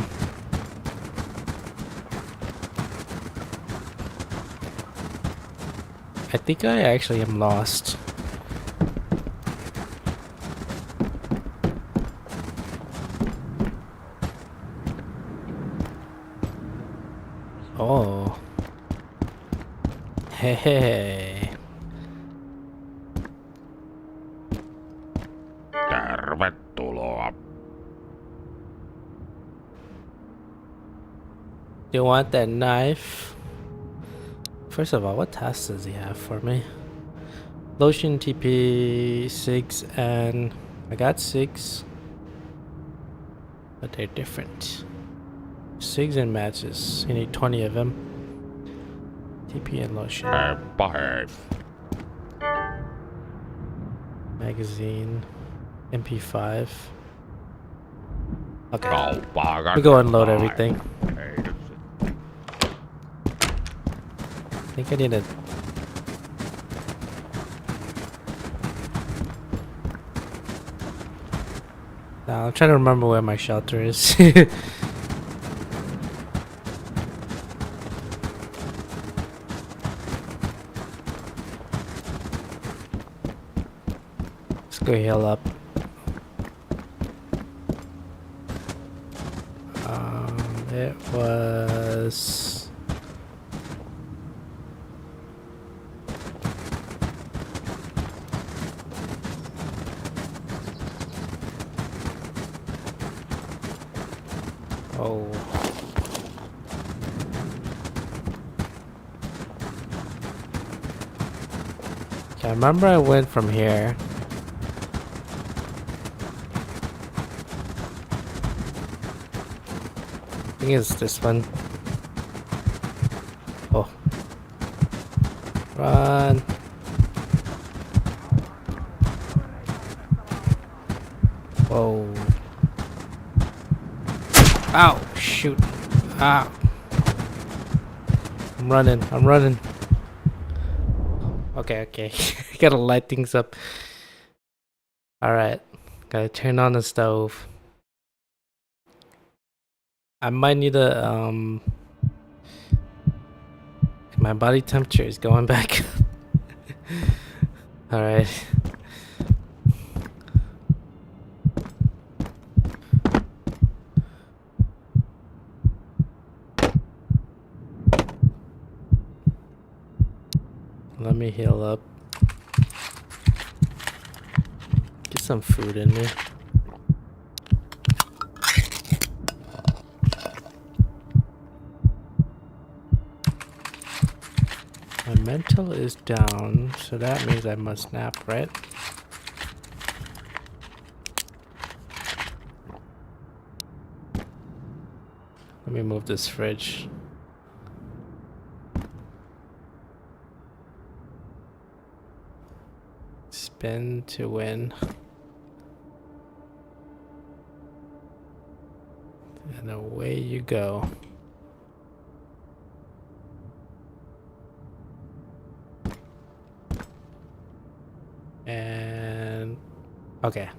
I think I actually am lost. Oh. Hey. Tervetuloa. You want that knife? First of all, what tasks does he have for me? Lotion, TP, 6, and I got 6. But they're different. 6 and matches. You need 20 of them. TP and lotion. Heippa hei. Magazine. MP5. Okay. Kauppaa We go unload everything. Ei nyt sit. I think I need a... Nah, I'm trying to remember where my shelter is. Let's go heal up. It was... Oh. Okay, I remember I went from here. I think it's this one. Oh. Run. Whoa. Ow! Shoot. Ah. I'm running. Okay. Gotta light things up. Alright. Gotta turn on the stove. I might need a, my body temperature is going back. Alright. Let me heal up. Get some food in me. My mental is down, so that means I must nap, right? Let me move this fridge. Spin to win. And away you go. And okay.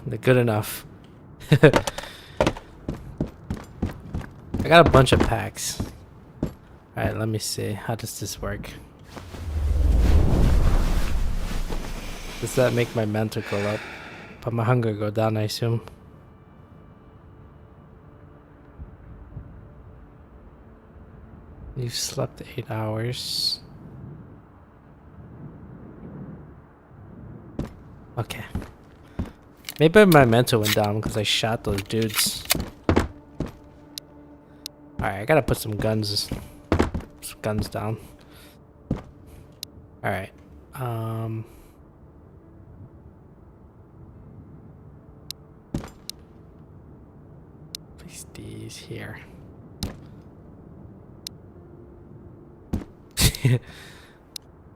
They're good enough. I got a bunch of packs. Alright, let me see. How does this work? Does that make my mental go up? But my hunger go down, I assume. You've slept 8 hours. Okay. Maybe my mental went down because I shot those dudes. Alright, I gotta put some guns down. Alright. Place these here.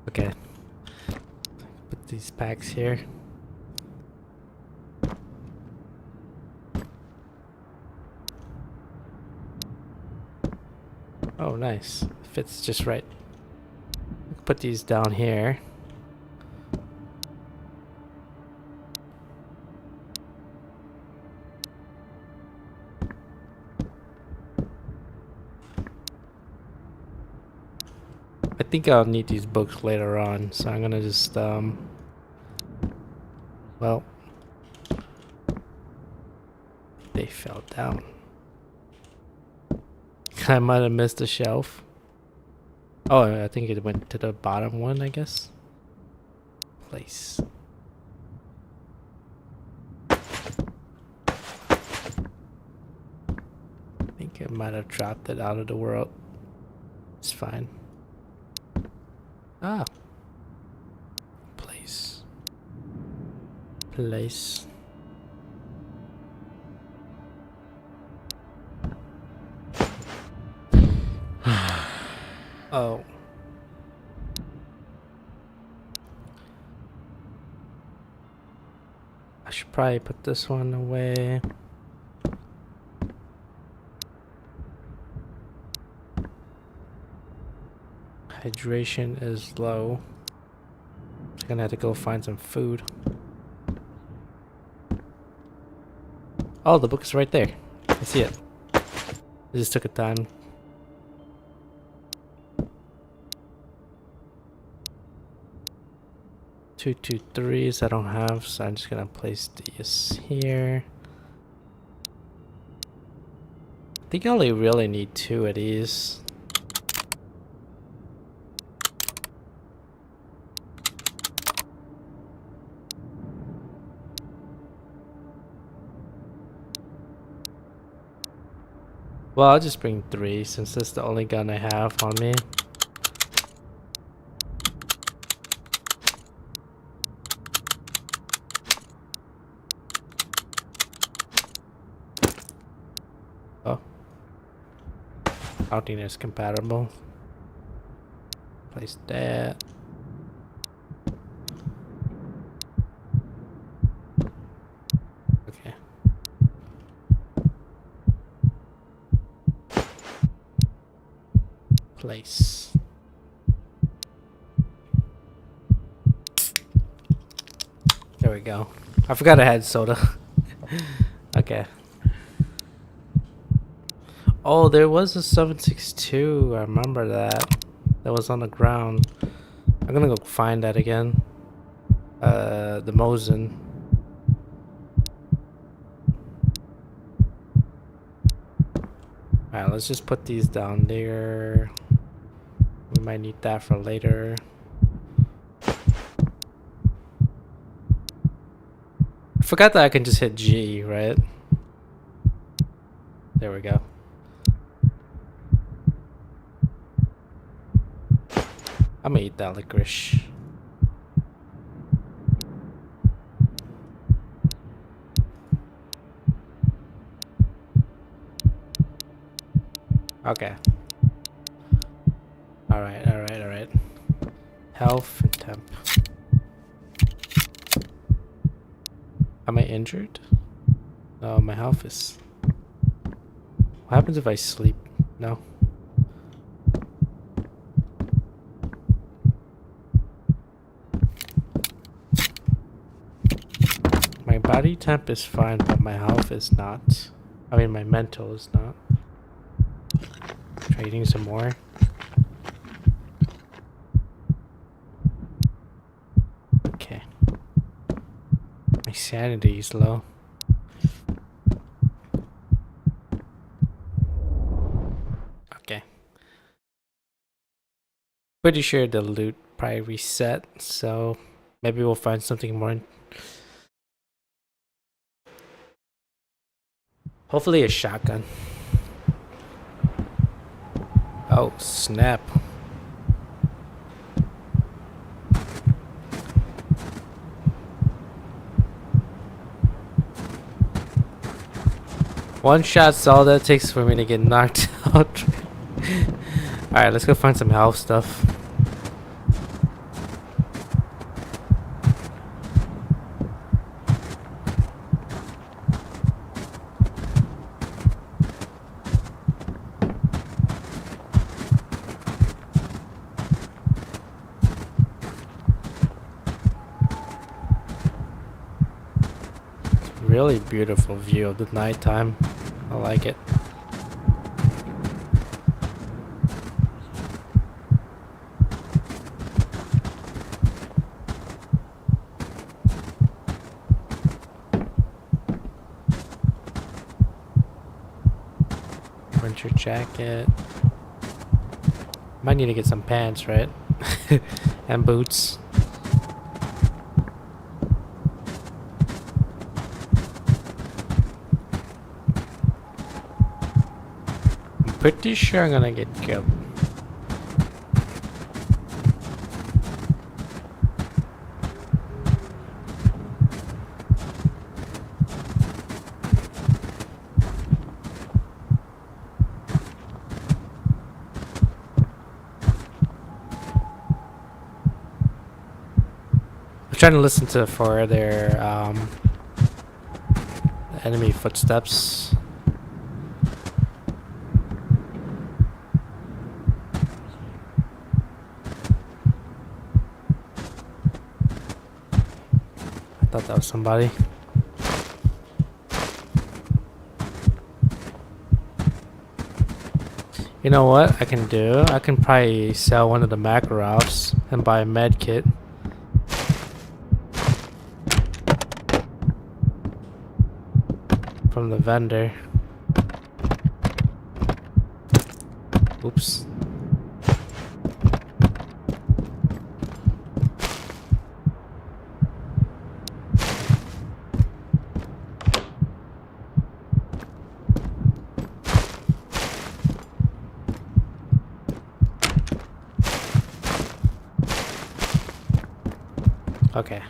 Okay. Put these packs here. Oh, nice. Fits just right. Put these down here. I think I'll need these books later on, so I'm gonna just, well, they fell down. I might have missed a shelf. Oh, I think it went to the bottom one, I guess. Place. I think I might have dropped it out of the world. It's fine. Ah. Place. Oh. I should probably put this one away. Hydration is low. I'm gonna have to go find some food. Oh, the book is right there. I see it. I just took a time. Two threes I don't have, so I'm just gonna place these here. I think I only really need 2 of these. Well, I'll just bring 3 since that's the only gun I have on me. Oh. I don't think it's compatible. Place that. Okay. Place. There we go. I forgot I had soda. Okay. Oh, there was a 7.62. I remember that. That was on the ground. I'm gonna go find that again. The Mosin. Alright, let's just put these down there. We might need that for later. I forgot that I can just hit G, right? There we go. I'm gonna eat that licorice. Okay. Alright, alright, alright. Health and temp. Am I injured? No, my health is... What happens if I sleep? No. My body temp is fine, but my health is not. I mean, my mental is not. Try eating some more. Okay. My sanity is low. Okay. Pretty sure the loot probably reset, so maybe we'll find something more. Hopefully a shotgun. Oh, snap. One shot's all that takes for me to get knocked out. Alright, let's go find some health stuff. Really beautiful view of the nighttime. I like it. Winter jacket. Might need to get some pants, right? And boots. Pretty sure I'm gonna get killed. I'm trying to listen to for their enemy footsteps. I thought that was somebody. You know what I can do? I can probably sell one of the Makarovs and buy a med kit. From the vendor. Oops. Okay.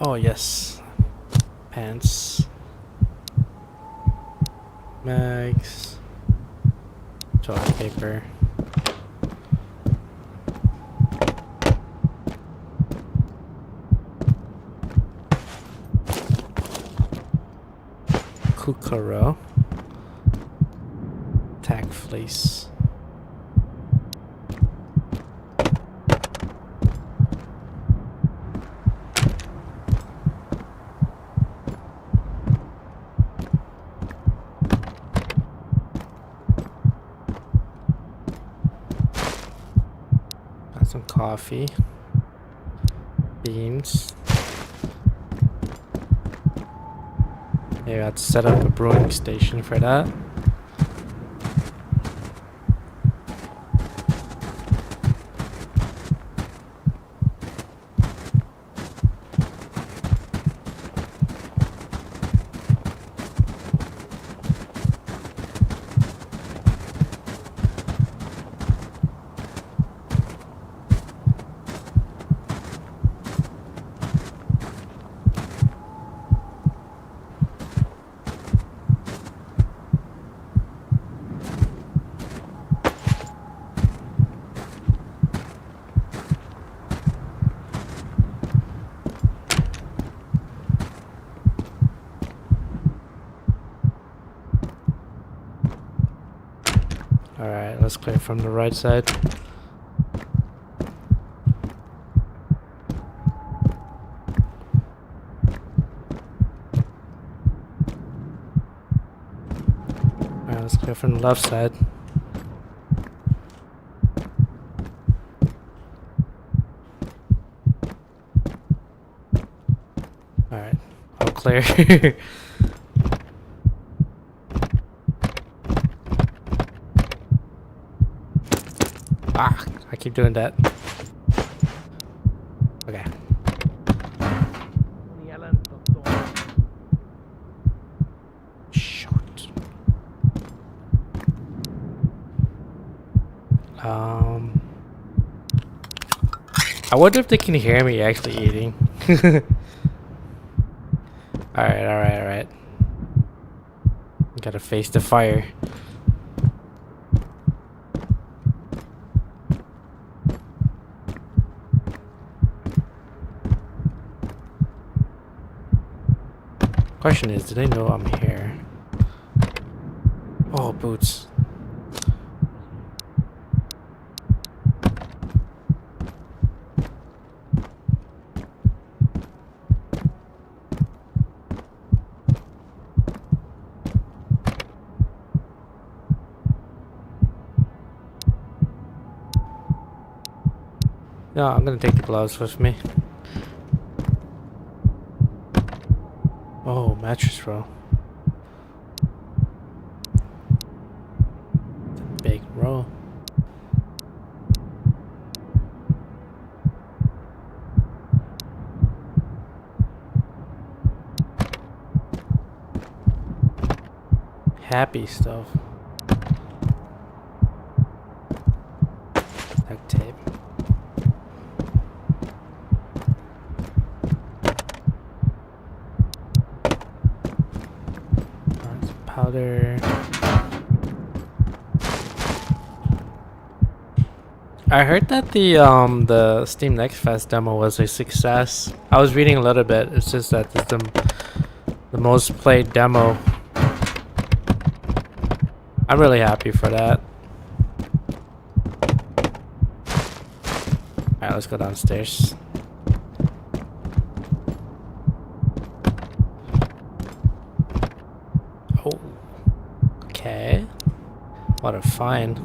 Oh yes. Pants. Mags. Toilet paper. Kukuro. Tack fleece. Got some coffee. Beans. Maybe I have to set up a brewing station for that. Alright, let's clear from the right side. Alright, let's clear from the left side. Alright, all clear. Ah, I keep doing that. Okay. Shoot. I wonder if they can hear me actually eating. Alright. Gotta face the fire. Question is, do they know I'm here? Oh, boots. No, I'm gonna take the gloves with me. Oh, mattress roll. Big roll. Happy stuff. Duct tape. Powder. I heard that the Steam Next Fest demo was a success. I was reading a little bit. It's just that it's the most played demo. I'm really happy for that. Alright, let's go downstairs. Oh. Okay. What a find.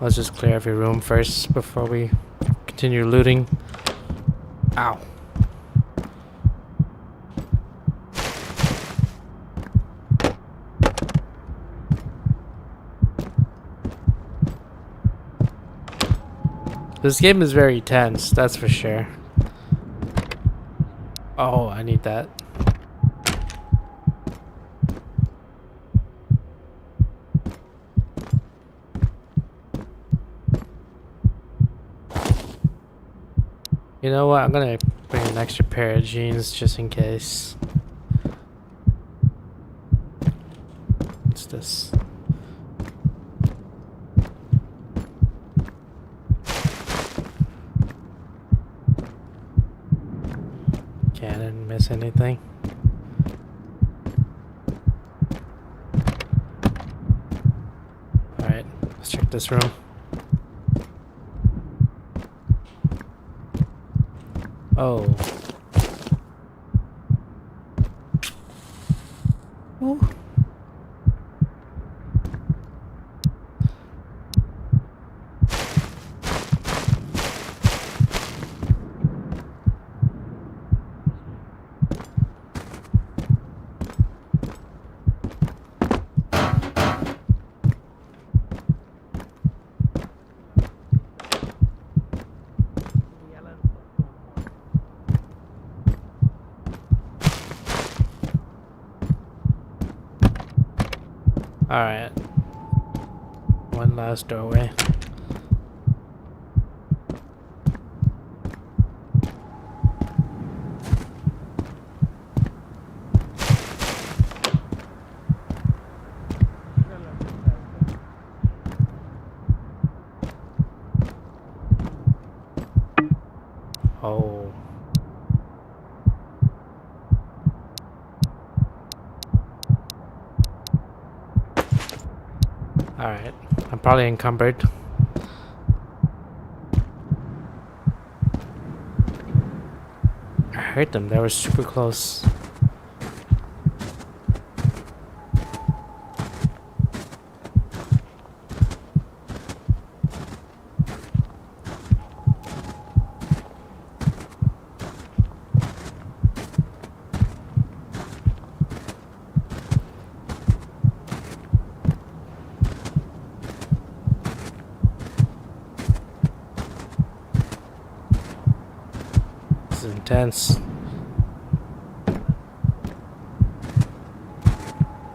Let's just clear every room first before we continue looting. Ow. This game is very tense, that's for sure. Oh, I need that. You know what? I'm gonna bring an extra pair of jeans just in case. What's this? Okay, I didn't miss anything. Alright, let's check this room. Oh. Ooh. Alright. One last doorway. Oh. Alright. I'm probably encumbered. I heard them. They were super close. This is intense.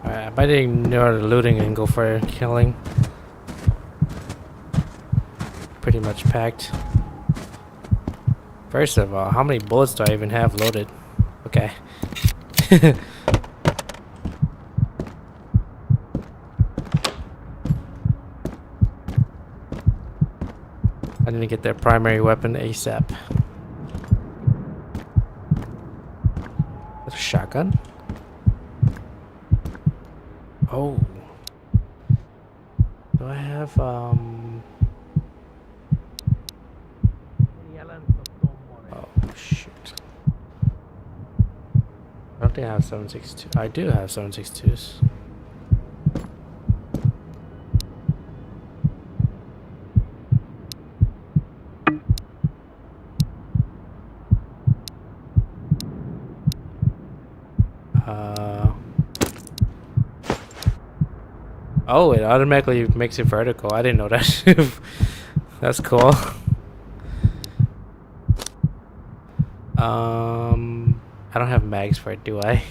Alright, I might ignore the looting and go for killing. Pretty much packed. First of all, how many bullets do I even have loaded? Okay. I need to get their primary weapon ASAP. That's a shotgun? Oh. Do I have, Oh, shoot. I don't think I have 7.62. I do have 7.62s. Oh, it automatically makes it vertical. I didn't know that. That's cool. I don't have mags for it, do I?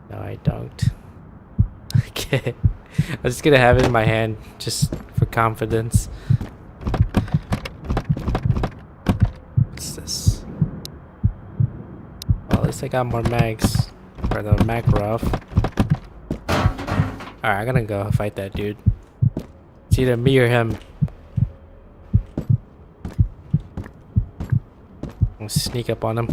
No, I don't. Okay. I'm just gonna have it in my hand just for confidence. What's this? Well, at least I got more mags for the Makarov. Alright, I'm gonna go fight that dude. It's either me or him. I'm gonna sneak up on him.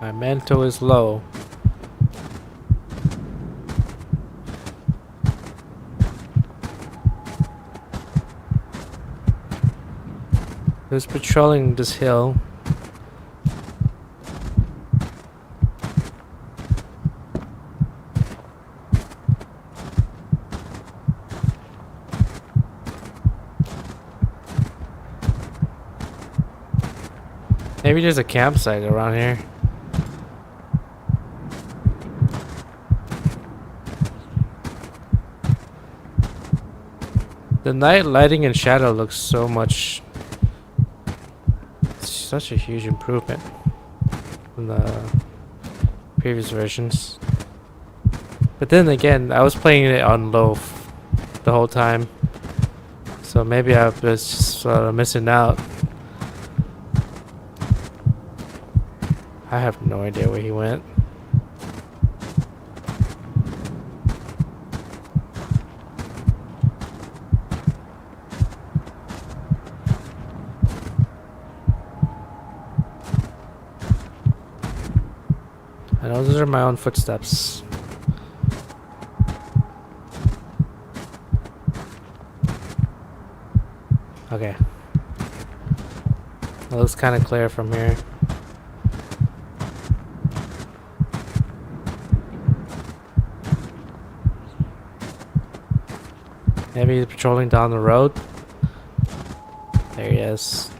My mental is low. Who's patrolling this hill? Maybe there's a campsite around here. The night lighting and shadow looks so much... It's such a huge improvement from the previous versions. But then again, I was playing it on low the whole time. So maybe I was just missing out. I have no idea where he went. I know those are my own footsteps. Okay. It looks kind of clear from here. Maybe he's patrolling down the road. There he is.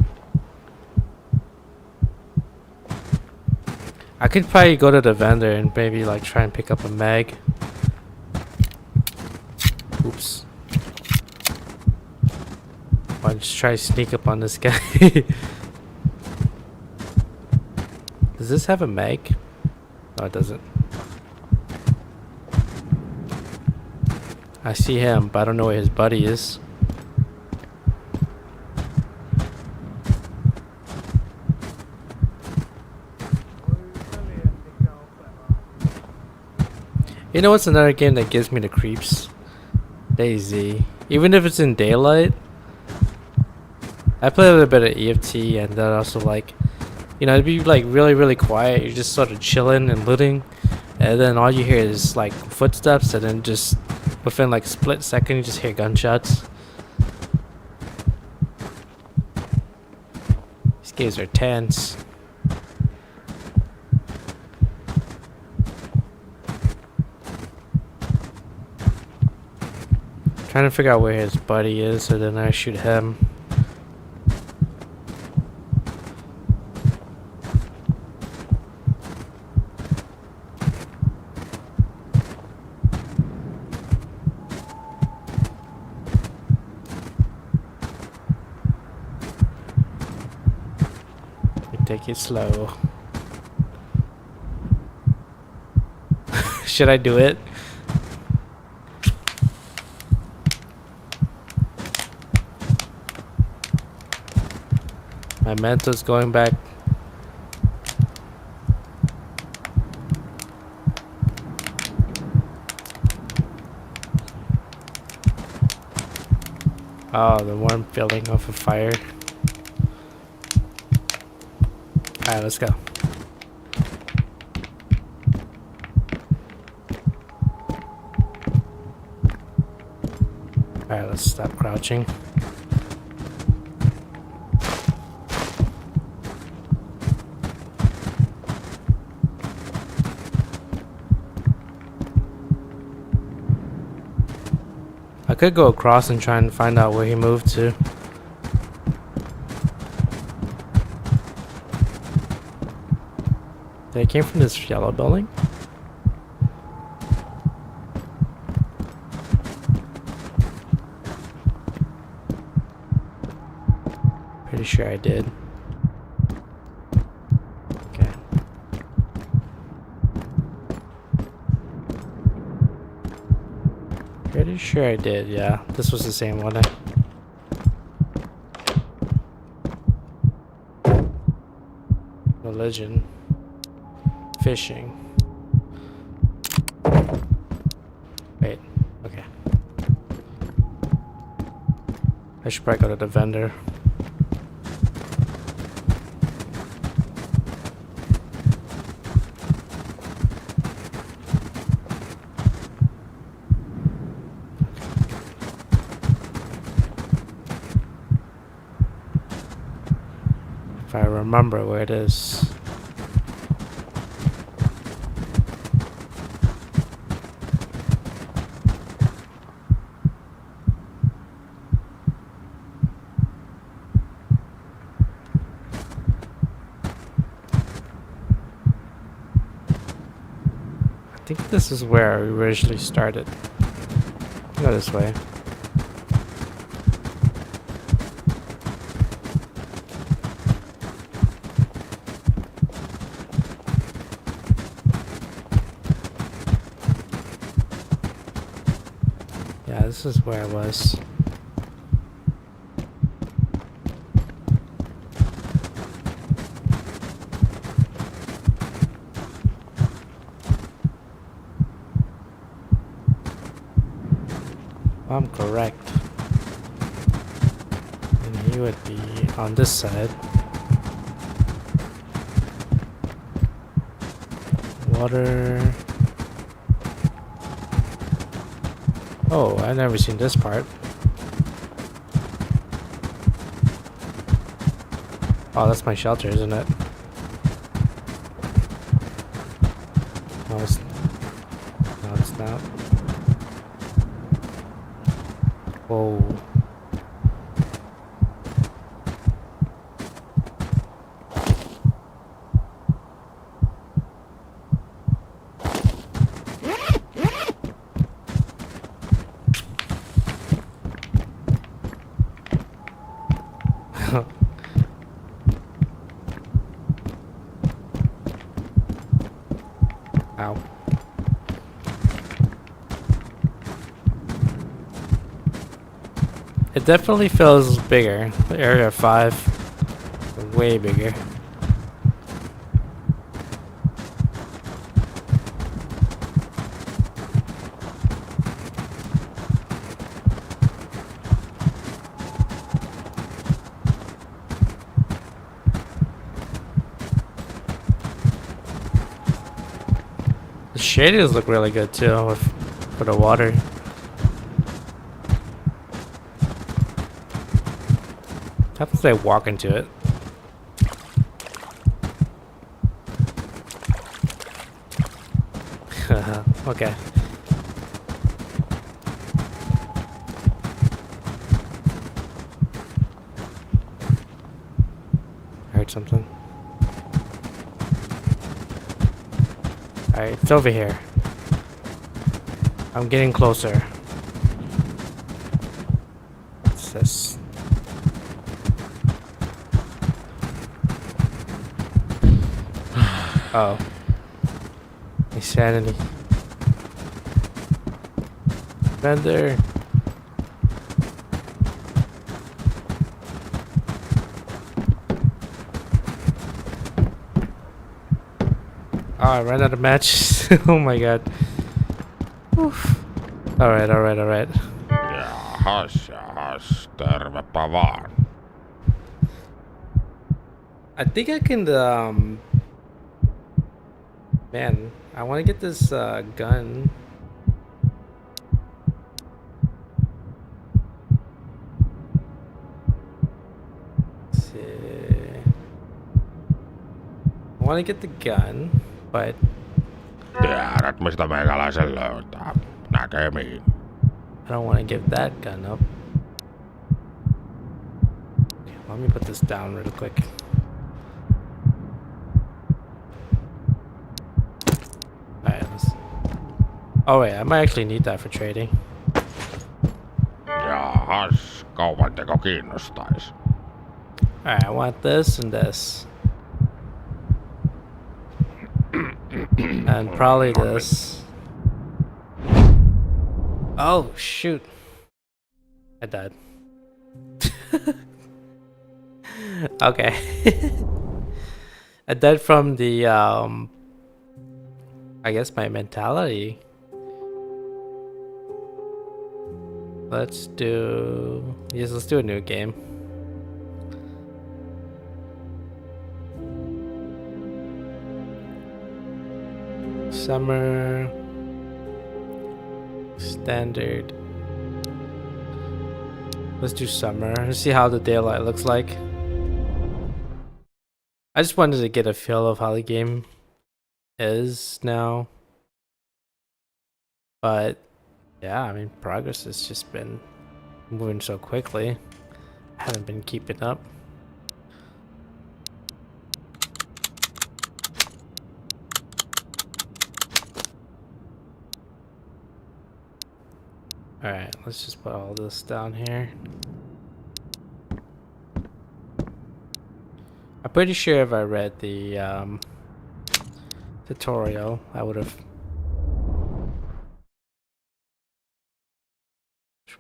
I could probably go to the vendor and maybe like try and pick up a mag. Oops. I'll just try to sneak up on this guy. Does this have a mag? No, it doesn't. I see him, but I don't know where his buddy is. You know what's another game that gives me the creeps? DayZ. Even if it's in daylight. I play a little bit of EFT and then also like, you know, it'd be like really quiet. You're just sort of chilling and looting. And then all you hear is like footsteps and then just within like a split second you just hear gunshots. These games are tense. Trying to figure out where his buddy is so then I shoot him. Take it slow. Should I do it? My mental's going back. Oh, the one building off a fire. Alright, let's go. Alright, let's stop crouching. I could go across and try and find out where he moved to. They came from this yellow building? Pretty sure I did. Okay. Pretty sure I did, yeah. This was the same one. Religion. Fishing. Wait, okay. I should probably go to the vendor. If I remember where it is. think this is where we originally started. Go this way. Yeah, this is where I was. I'm correct. And he would be on this side. Water. Oh, I've never seen this part. Oh, that's my shelter, isn't it? No, it's not. Whoa. Ow. It definitely feels bigger. Area 5, way bigger. The shaders look really good too for the water. What happens if I walk into it? Okay. I heard something. Alright, it's over here. I'm getting closer. What's this? Oh. Insanity. Bender. Oh, I ran out of matches. Oh my god. Oof. Alright. Jahas, tervepä vaan. I think I can, man, I want to get this, gun. Let's see. I want to get the gun, but Tiedät, mistä meikäläisen löytää. Näkemiin. I don't want to give that gun up. Okay, let me put this down real quick. Alright, oh wait, I might actually need that for trading. Jahas, kaupanteko kiinnostais. Alright, I want this and this. And probably this. Oh, shoot. I died. Okay. I died from the, I guess my mentality. Let's do a new game. Summer. Standard. Let's do summer. Let's see how the daylight looks like. I just wanted to get a feel of how the game is now. But yeah, I mean, progress has just been moving so quickly. I haven't been keeping up. Alright, let's just put all this down here. I'm pretty sure if I read the tutorial, I would have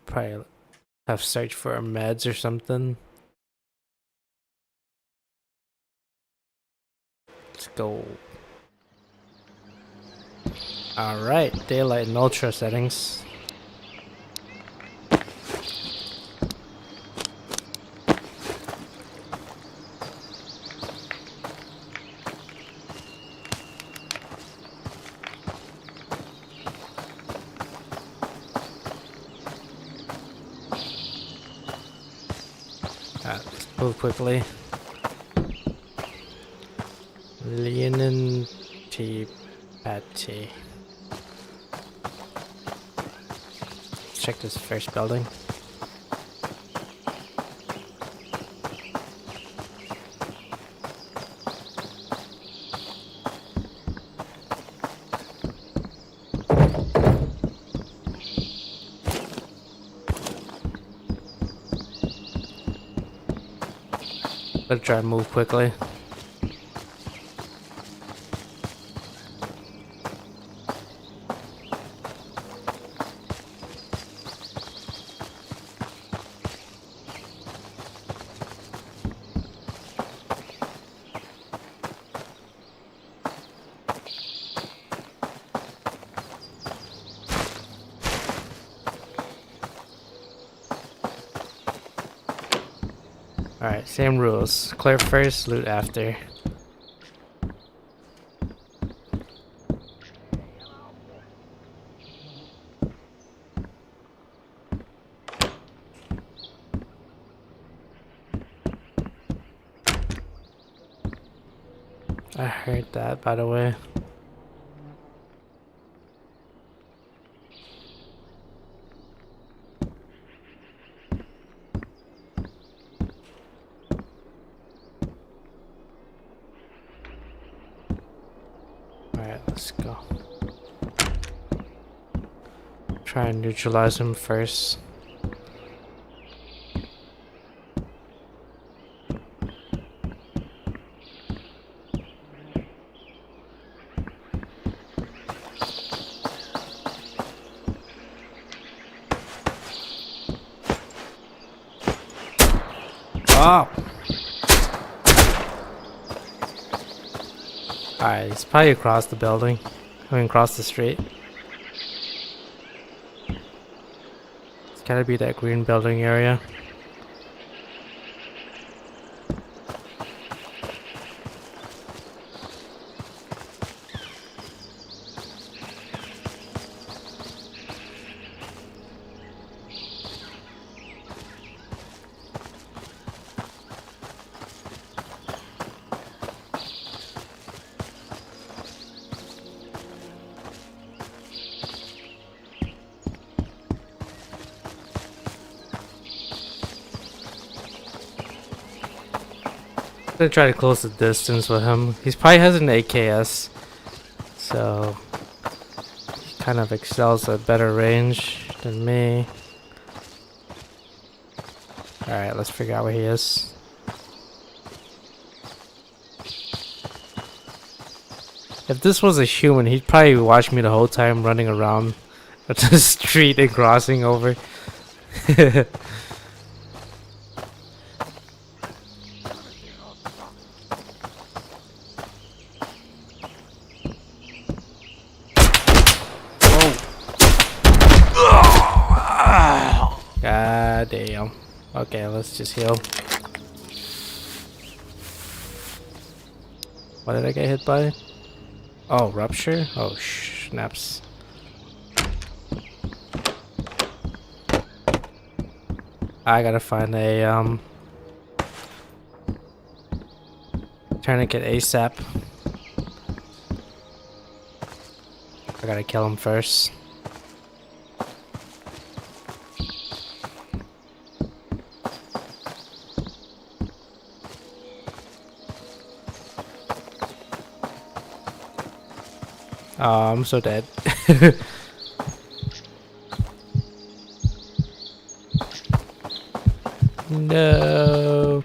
probably have searched for meds or something. Let's go. Alright, daylight and ultra settings. Let's move quickly. Leanin' T Patty. Let's check this first building. Let's try and move quickly. Alright, same rules. Clear first, loot after. I heard that, by the way. Alright, let's go. Try and neutralize him first. Oh! Alright, he's probably across the building. I mean, across the street. It's gotta be that green building area. I'm gonna try to close the distance with him. He probably has an AKS, so he kind of excels at better range than me. Alright, let's figure out where he is. If this was a human, he'd probably watch me the whole time running around the street and crossing over. God damn. Okay, let's just heal. What did I get hit by? Oh, rupture? Oh, snaps. I gotta find a, tourniquet ASAP. I gotta kill him first. Oh, I'm so dead. No.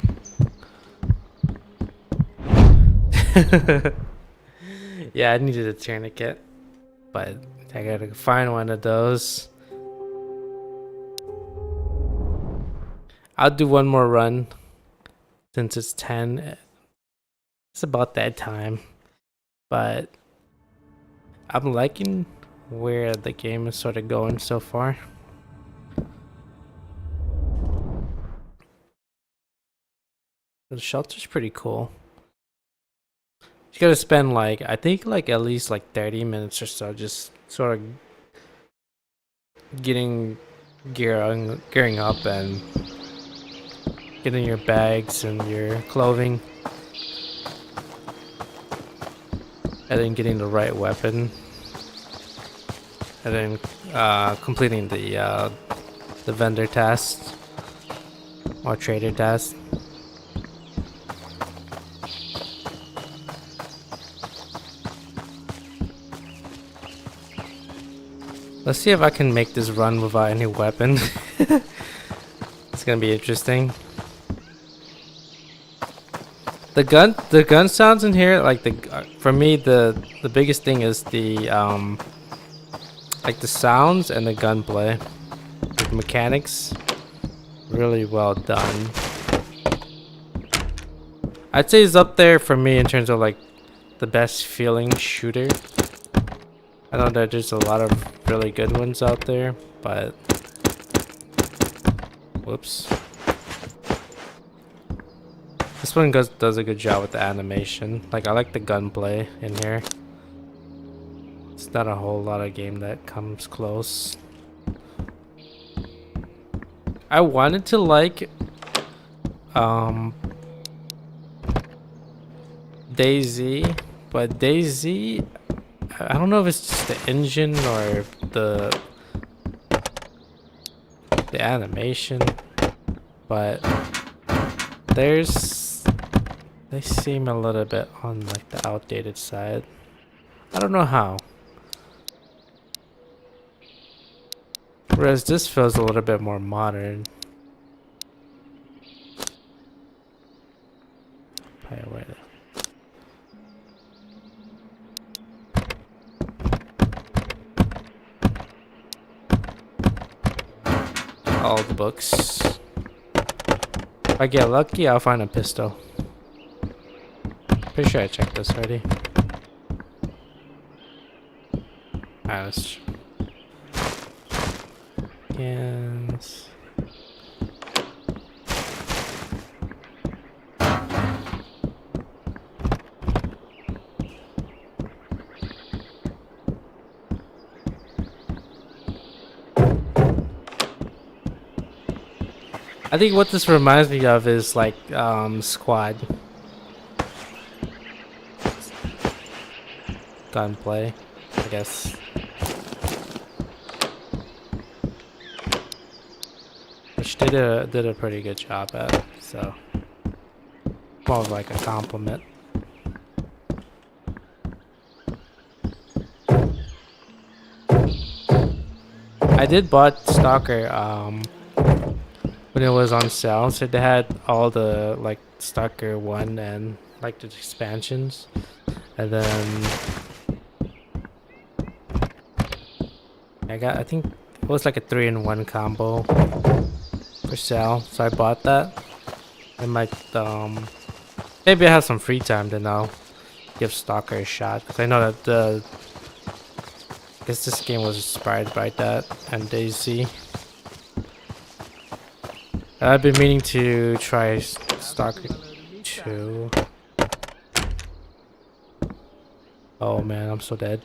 Yeah, I needed a tourniquet, but I gotta find one of those. I'll do one more run since it's 10. It's about that time, but I'm liking where the game is sort of going so far. The shelter's pretty cool. You gotta spend like, I think like at least like 30 minutes or so just sort of gearing up and getting your bags and your clothing, and then getting the right weapon, and then completing the vendor task or trader task. Let's see if I can make this run without any weapon. It's gonna be interesting. The gun sounds in here, like for me the biggest thing is the like the sounds and the gunplay. The mechanics, really well done. I'd say it's up there for me in terms of like the best feeling shooter. I know that there's a lot of really good ones out there, but whoops. This one does a good job with the animation. Like, I like the gunplay in here. It's not a whole lot of game that comes close. I wanted to like DayZ, but DayZ, I don't know if it's just the engine or the animation, but they seem a little bit on like the outdated side. I don't know how. Whereas this feels a little bit more modern. Wait. All the books. If I get lucky, I'll find a pistol. Pretty sure I checked this already. Alright, let's... Yes. I think what this reminds me of is like Squad. Gunplay, I guess. Which they did a pretty good job at, so more of like a compliment. I did bought Stalker when it was on sale, so they had all the like Stalker 1 and like the expansions, and then I think it was like a 3-in-1 combo for sale, so I bought that. I might maybe I have some free time, then I'll give Stalker a shot, because I know that I guess this game was inspired by that and DayZ. I've been meaning to try Stalker 2. Oh man, I'm so dead.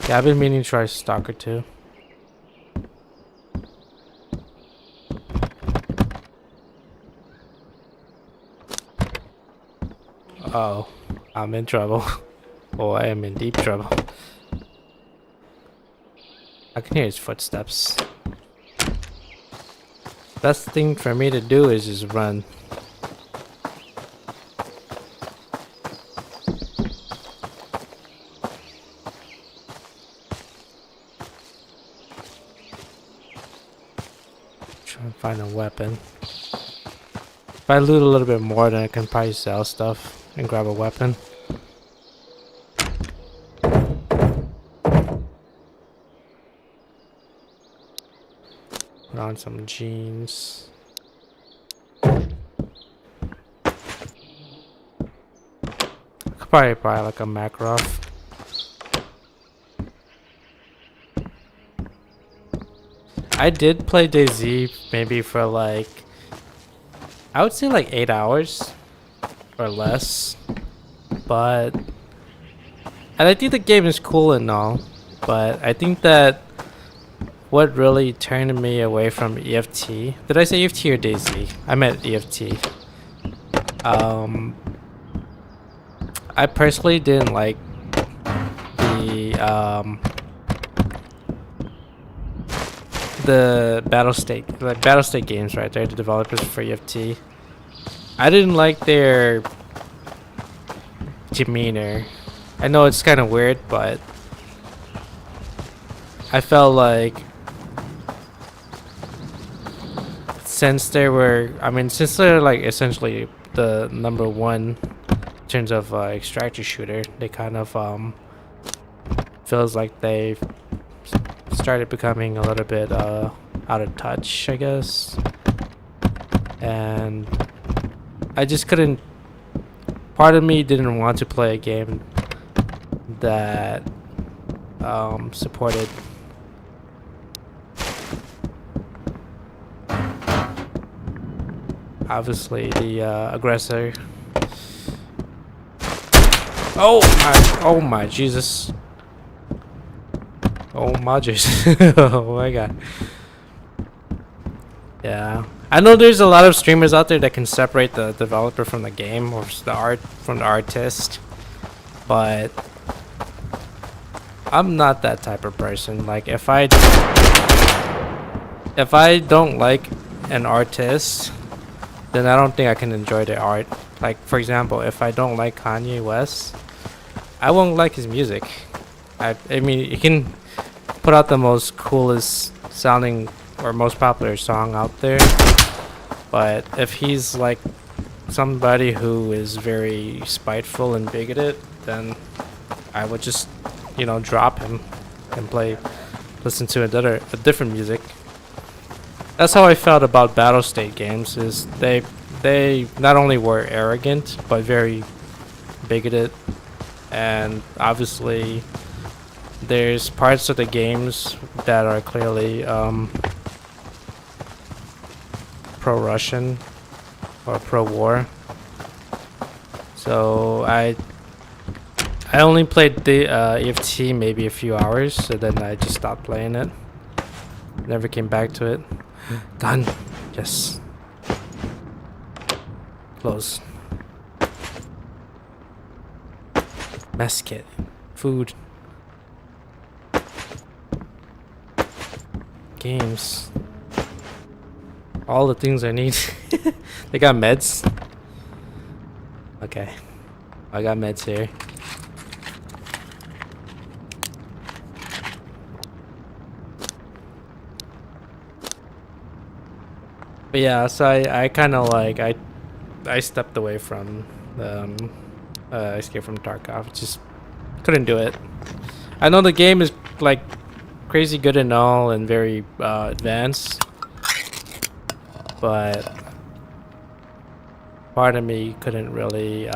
Yeah, I've been meaning to try Stalker 2. Oh, I'm in trouble. Oh, I am in deep trouble. I can hear his footsteps. Best thing for me to do is just run. find a weapon. If I loot a little bit more, then I can probably sell stuff and grab a weapon. Put on some jeans. Could probably buy like a Makarov. I did play DayZ maybe for like, I would say like 8 hours or less, and I think the game is cool and all, but I think that what really turned me away from EFT, did I say EFT or DayZ? I meant EFT. I personally didn't like the battle state games, right? They're the developers for EFT. I didn't like their demeanor. I know it's kind of weird, but I felt like since they're like essentially the #1 in terms of extractor shooter, they kind of feels like they've started becoming a little bit out of touch, I guess. And I just couldn't, part of me didn't want to play a game that supported obviously the aggressor. Oh my Jesus. Oh my Jesus. Oh my god. Yeah. I know there's a lot of streamers out there that can separate the developer from the game or the art from the artist, but I'm not that type of person. Like if I don't like an artist, then I don't think I can enjoy the art. Like for example, if I don't like Kanye West, I won't like his music. I mean, you can put out the most coolest sounding or most popular song out there, but if he's like somebody who is very spiteful and bigoted, then I would just, you know, drop him and listen to a different music. That's how I felt about Battle State games. Is they not only were arrogant but very bigoted, and obviously there's parts of the games that are clearly pro-Russian or pro-war. So I only played the EFT maybe a few hours, so then I just stopped playing it. Never came back to it. Done. Yes. Close. Mess kit. Food. Games. All the things I need. They got meds. Okay. I got meds here. But yeah, so I kind of like I stepped away from Escape from Tarkov. Just couldn't do it. I know the game is like crazy good and all and very advanced, but part of me couldn't really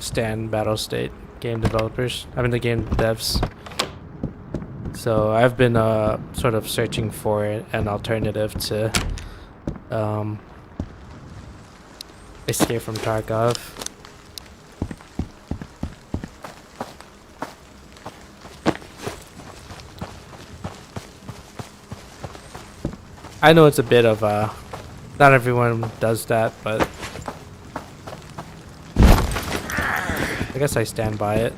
stand Battle State game developers. I mean the game devs. So I've been sort of searching for an alternative to Escape from Tarkov. I know it's a bit of not everyone does that, but I guess I stand by it.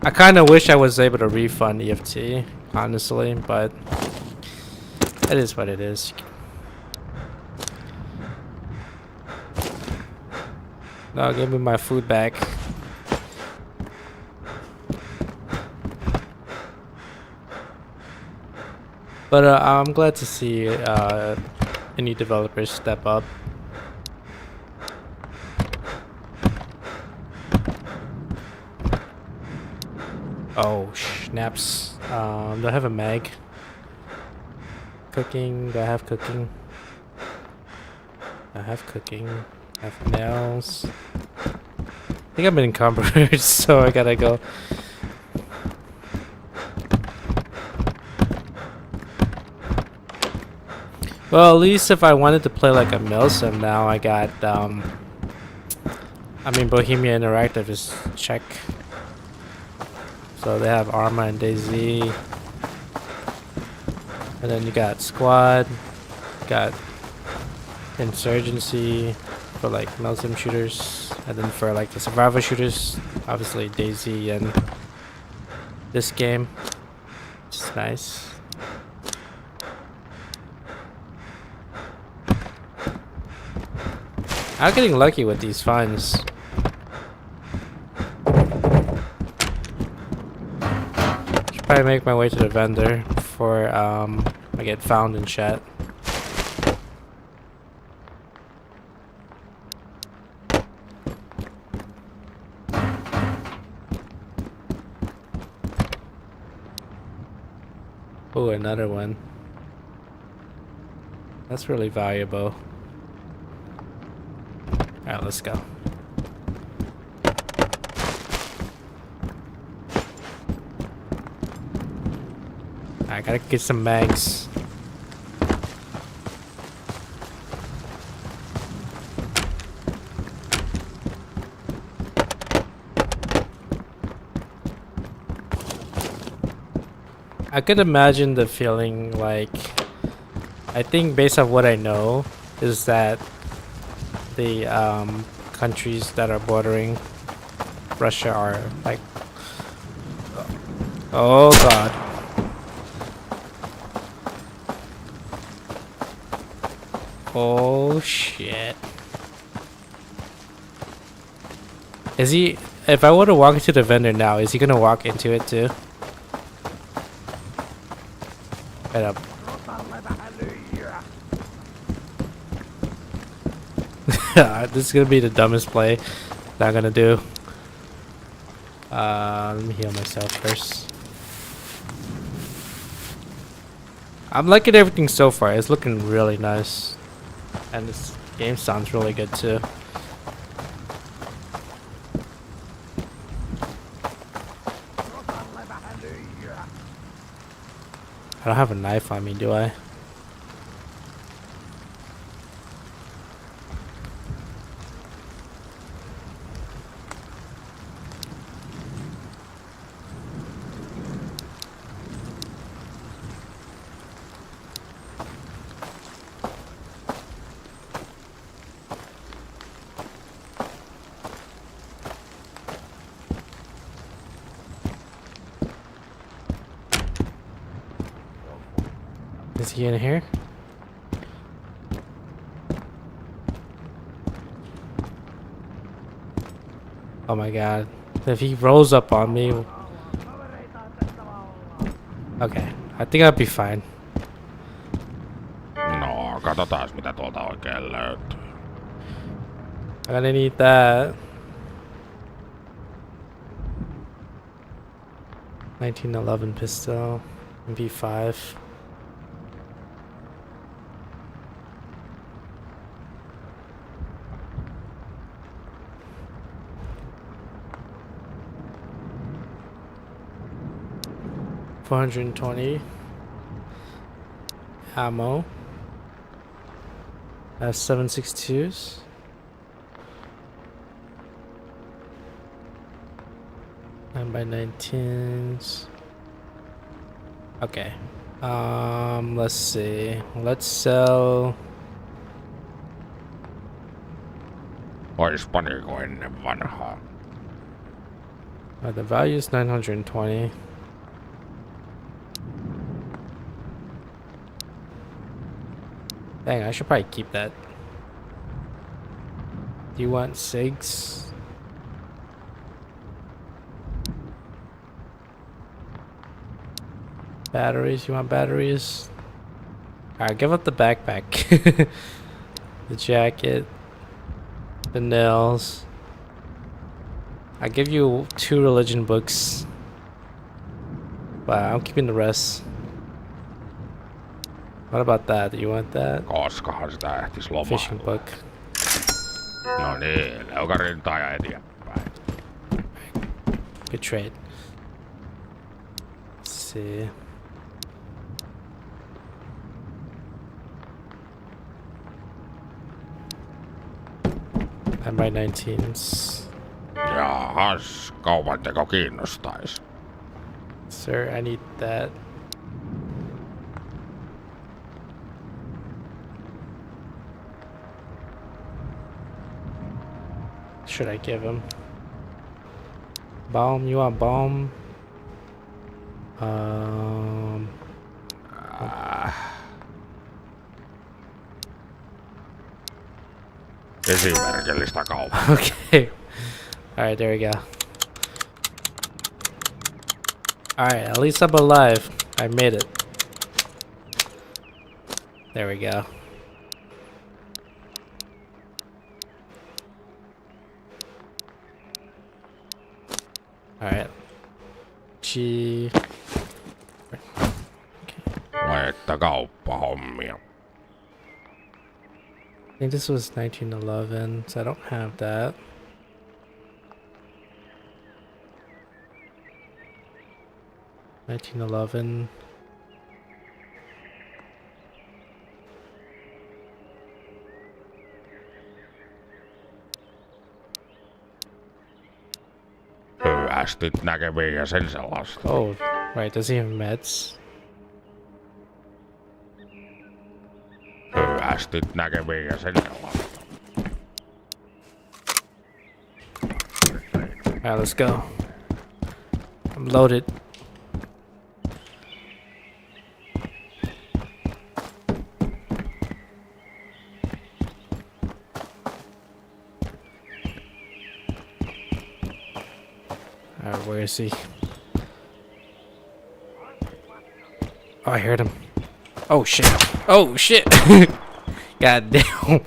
I kind of wish I was able to refund EFT, honestly, but it is what it is. No, give me my food back. But I'm glad to see any developers step up. Oh, snaps. Do I have a mag? Cooking. Do I have cooking? I have cooking. I have nails. I think I've been encumbered, so I gotta go. Well, at least if I wanted to play like a mill sim now, I got, I mean, Bohemia Interactive is check. So they have Arma and DayZ. And then you got Squad, got Insurgency for like mill sim shooters. And then for like the survival shooters, obviously DayZ and this game, which is nice. I'm getting lucky with these finds. Should probably make my way to the vendor before I get found in chat. Oh, another one. That's really valuable. Alright, let's go. I gotta get some mags. I could imagine the feeling like, I think based on what I know, is that the countries that are bordering Russia are like, oh god. Oh shit. Is he, if I were to walk into the vendor now, is he gonna walk into it too? Head up. This is gonna be the dumbest play that I'm gonna do. Let me heal myself first. I'm liking everything so far. It's looking really nice. And this game sounds really good too. I don't have a knife on me, do I? Is he in here? Oh my god. If he rolls up on me... Okay. I think I'll be fine. No, katsotaan mitä tuolta oikein löytyy. I'm gonna need that. 1911 pistol. MP5. $420 ammo. I have 7.62s. Nine by 19s. Okay. Let's see. Let's sell. Oispa niinku ennen vanhaa. The value is 920. Dang, I should probably keep that. Do you want SIGs? Batteries? You want batteries? Alright, give up the backpack. The jacket. The nails. I give you 2 religion books. But I'm keeping the rest. What about that? Do you want that? Koskahan sitä ehtis Fishing lomailla? book. No niin, leukarintaa ja eteenpäin. Good trade. Let's see. I'm right 19s. Jahas, kaupanteko kiinnostais? Sir, I need that. Should I give him? Bomb? You want bomb? Esimerkillistä kauppaa. Okay. Alright, there we go. Alright, at least I'm alive. I made it. There we go. Alright. G. Että kauppahommia. I think this was 1911, so I don't have that. $1911. Hyvästit näkemiin ja sen sellaista. Oh, right. Does he have meds? Hyvästit näkemiin ja sen sellaista. Alright, let's go. I'm loaded. Alright, where is he? Oh, I heard him. Oh shit. Oh shit. God damn.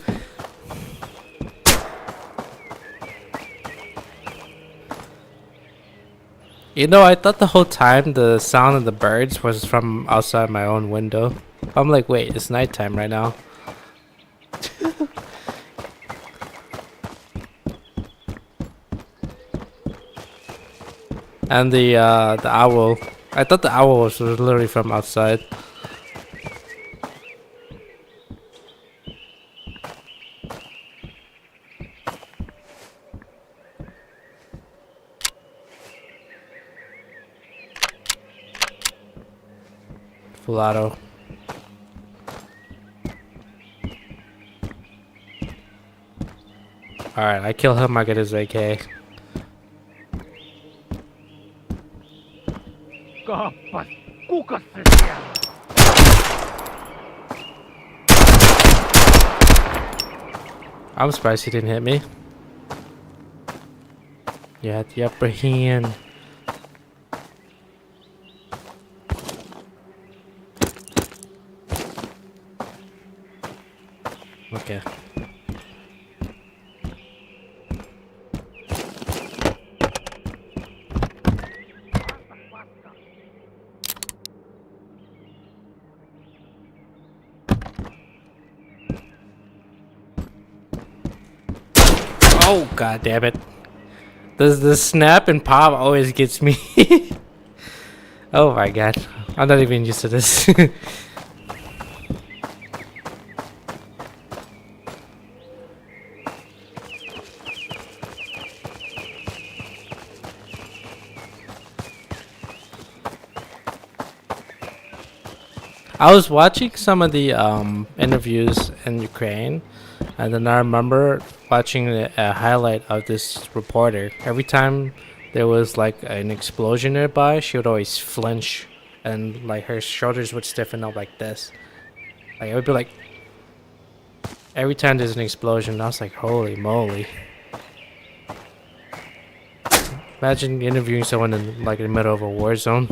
You know, I thought the whole time the sound of the birds was from outside my own window. I'm like, wait, it's nighttime right now. And the owl. I thought the owl was literally from outside. Full auto. Alright, I kill him, I get his AK. Kappas, kuka se siellä? I'm surprised he didn't hit me. You had the upper hand. Okay. Oh, god damn it. The snap and pop always gets me. Oh my god. I'm not even used to this. I was watching some of the interviews in Ukraine, and then I remember watching a highlight of this reporter. Every time there was like an explosion nearby, she would always flinch, and like her shoulders would stiffen up like this. Like it would be like every time there's an explosion, I was like, holy moly! Imagine interviewing someone in like in the middle of a war zone.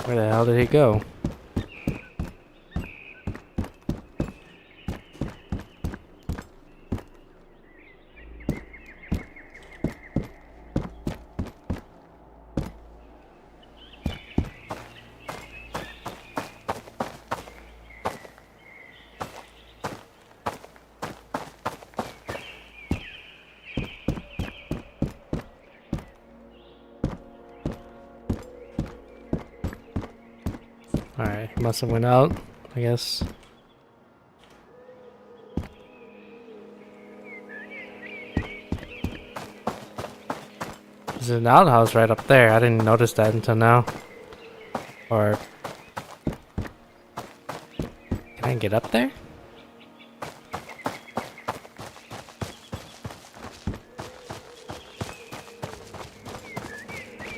Where the hell did he go? Alright, he must have went out, I guess. There's an outhouse right up there. I didn't notice that until now. Or... Can I get up there?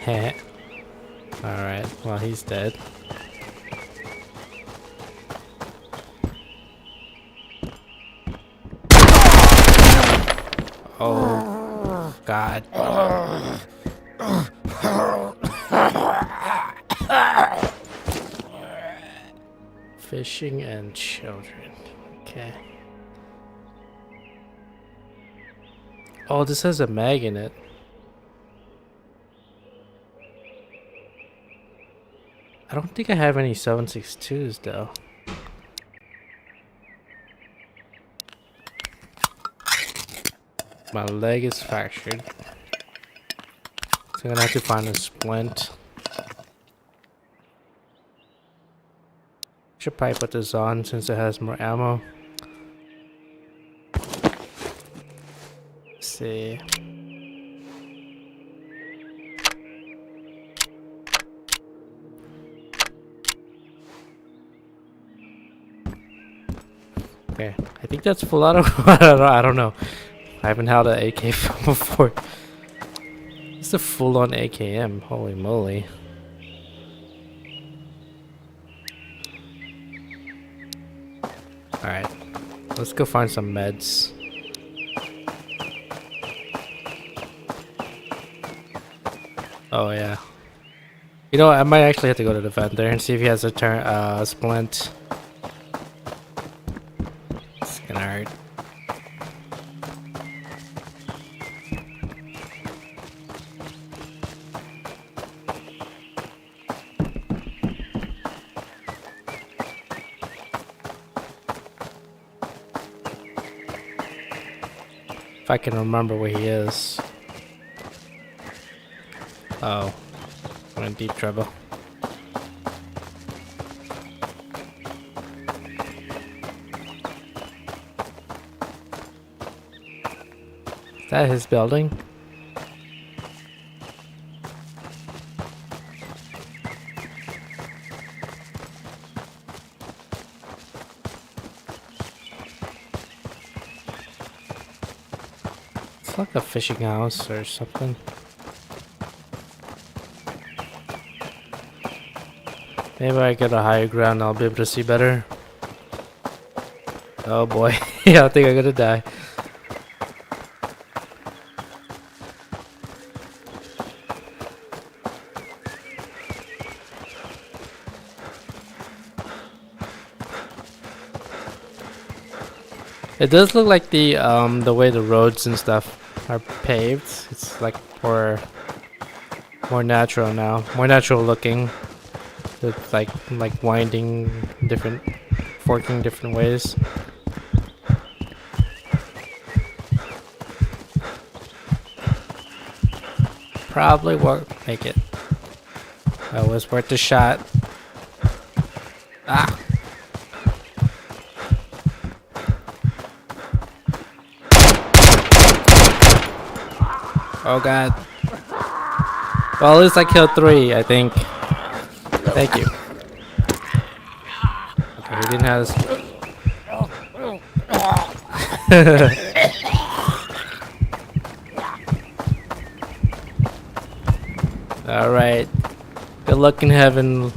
Heh. Alright, well he's dead. Oh, God. Fishing and children. Okay. Oh, this has a mag in it. I don't think I have any 7.62s though. My leg is fractured. So I'm gonna have to find a splint. Should probably put this on since it has more ammo. Let's see. Okay, I think that's full auto. I don't know. I haven't held an AK before. It's a full-on AKM. Holy moly. Alright. Let's go find some meds. Oh yeah. You know what? I might actually have to go to the vendor and see if he has a splint. It's gonna hurt. If I can remember where he is. Oh, I'm in deep trouble. Is that his building? It's like a fishing house or something. Maybe I get a higher ground, I'll be able to see better. Oh boy, yeah, I think I'm gonna die. It does look like the way the roads and stuff are paved. It's like more natural now, more natural looking. It's like winding different, forking different ways. Probably won't make it. Oh, it was worth the shot. Ah. Oh god. Well, at least I killed 3, I think. Thank you. Okay, he didn't have this. Alright. Good luck in heaven.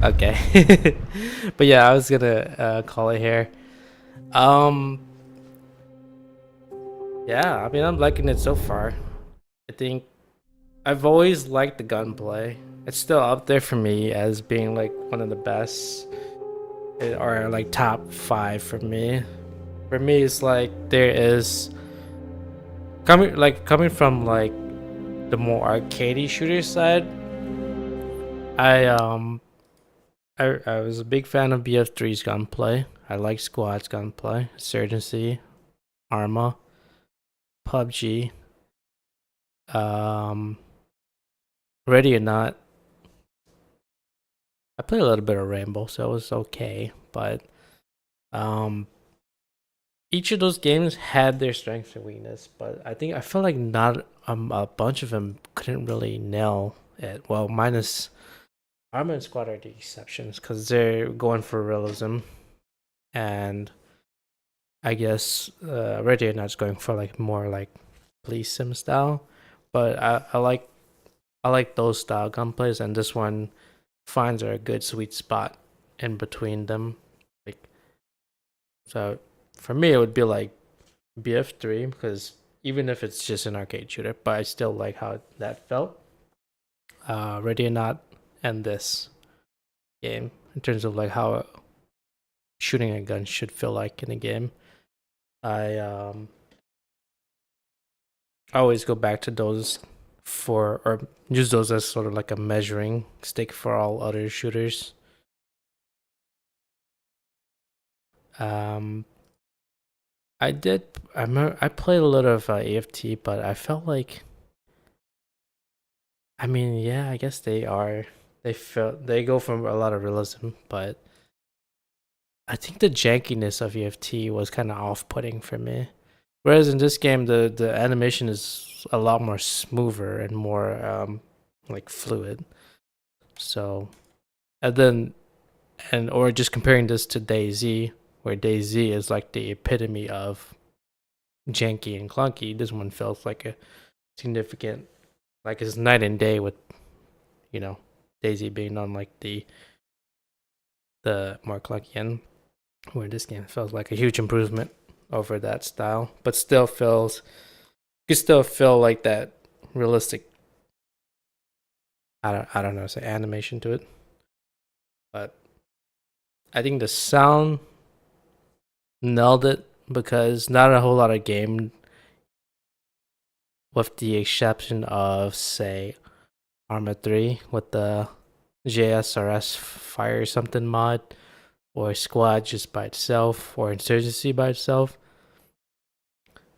Okay. But yeah, I was gonna call it here. Yeah, I mean, I'm liking it so far. I think I've always liked the gunplay. It's still up there for me as being like one of the best, or like top 5 for me. For me, it's like there is coming from like the more arcadey shooter side. I I was a big fan of BF3's gunplay. I like Squad's gunplay, Insurgency, Arma, PUBG, um, Ready or Not. I played a little bit of Rainbow, so it was okay. But um, each of those games had their strengths and weakness. But I feel like not a bunch of them couldn't really nail it. Well, minus Arma and Squad are the exceptions because they're going for realism, and I guess Ready or Not's going for like more like police sim style. But I like those style gunplays, and this one finds a good sweet spot in between them. Like, so for me, it would be like BF3 because even if it's just an arcade shooter, but I still like how that felt. Ready or Not, and this game in terms of like how shooting a gun should feel like in a game. I always go back to those for, or use those as sort of like a measuring stick for all other shooters. Um, I did. I played a lot of AFT, but I felt like. I mean, yeah, I guess they are. They go from a lot of realism, but I think the jankiness of EFT was kind of off-putting for me. Whereas in this game, the animation is a lot more smoother and more like fluid. So, and then or just comparing this to DayZ, where DayZ is like the epitome of janky and clunky. This one feels like a significant, like it's night and day with, you know, DayZ being on like the more clunky end, where this game feels like a huge improvement over that style, but still feels, you still feel like that realistic. I don't know, say animation to it, but I think the sound nailed it because not a whole lot of game, with the exception of say Arma 3 with the JSRS Fire Something mod, or Squad just by itself, or Insurgency by itself.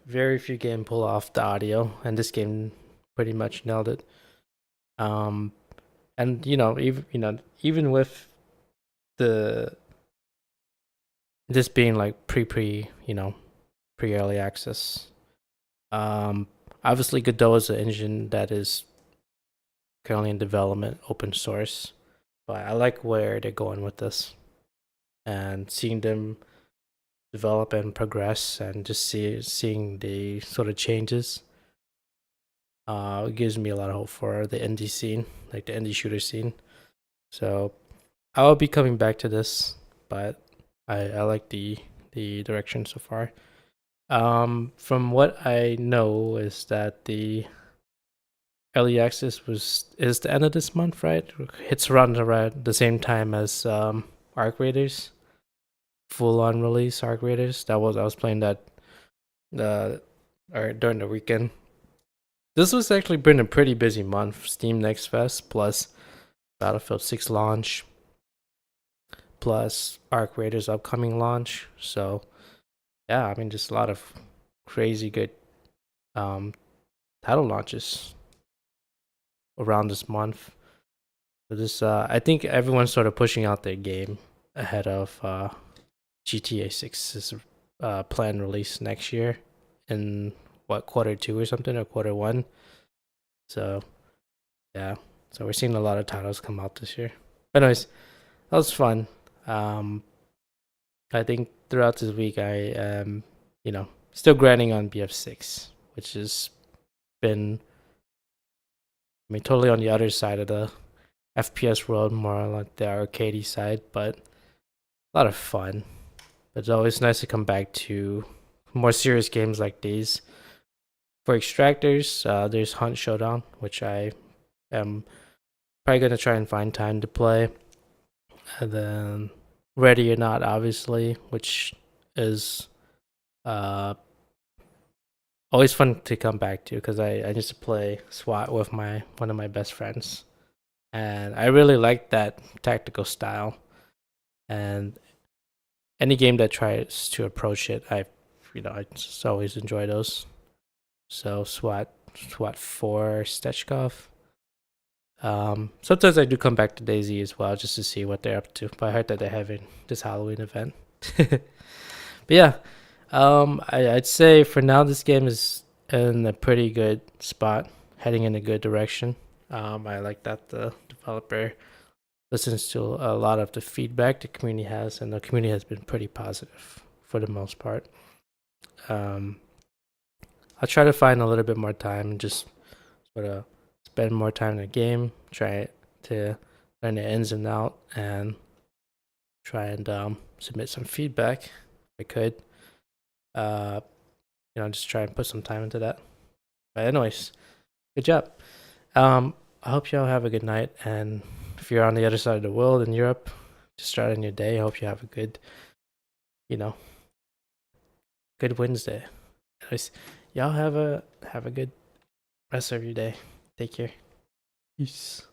Very few games pull off the audio, and this game pretty much nailed it. And even with the this being like pre early access, obviously Godot is an engine that is currently in development, open source, but I like where they're going with this, and seeing them develop and progress, and just seeing the sort of changes gives me a lot of hope for the indie scene, like the indie shooter scene. So I'll be coming back to this, but I like the direction so far. From what I know is that the early access is the end of this month, right? It's around the same time as Arc Raiders, full on release Arc Raiders. I was playing that or during the weekend. This was actually been a pretty busy month. Steam Next Fest plus Battlefield 6 launch plus Arc Raiders upcoming launch. So yeah, I mean just a lot of crazy good title launches around this month. So this I think everyone's sort of pushing out their game ahead of GTA 6's planned release next year in Q2 or something, or Q1. So yeah, so we're seeing a lot of titles come out this year. But anyways, that was fun. I think throughout this week I am, still grinding on BF6, which has been, totally on the other side of the FPS world, more like the arcadey side, but a lot of fun. But it's always nice to come back to more serious games like these For extractors, there's Hunt Showdown, which I am probably gonna try and find time to play. And then Ready or Not, obviously, which is always fun to come back to because I used to play SWAT with one of my best friends, and I really like that tactical style. And any game that tries to approach it, I just always enjoy those. So SWAT 4, Stechkov. Sometimes I do come back to DayZ as well just to see what they're up to. But I heard that they're having this Halloween event. But yeah, I'd say for now this game is in a pretty good spot, heading in a good direction. I like that the developer listens to a lot of the feedback the community has, and the community has been pretty positive for the most part. I'll try to find a little bit more time and just sort of spend more time in the game, try to learn the ins and out, and try and submit some feedback if I could. Just try and put some time into that. But anyways, good job. I hope y'all have a good night, and if you're on the other side of the world in Europe, just starting your day, I hope you have a good, good Wednesday. Anyways, y'all have a good rest of your day. Take care. Peace.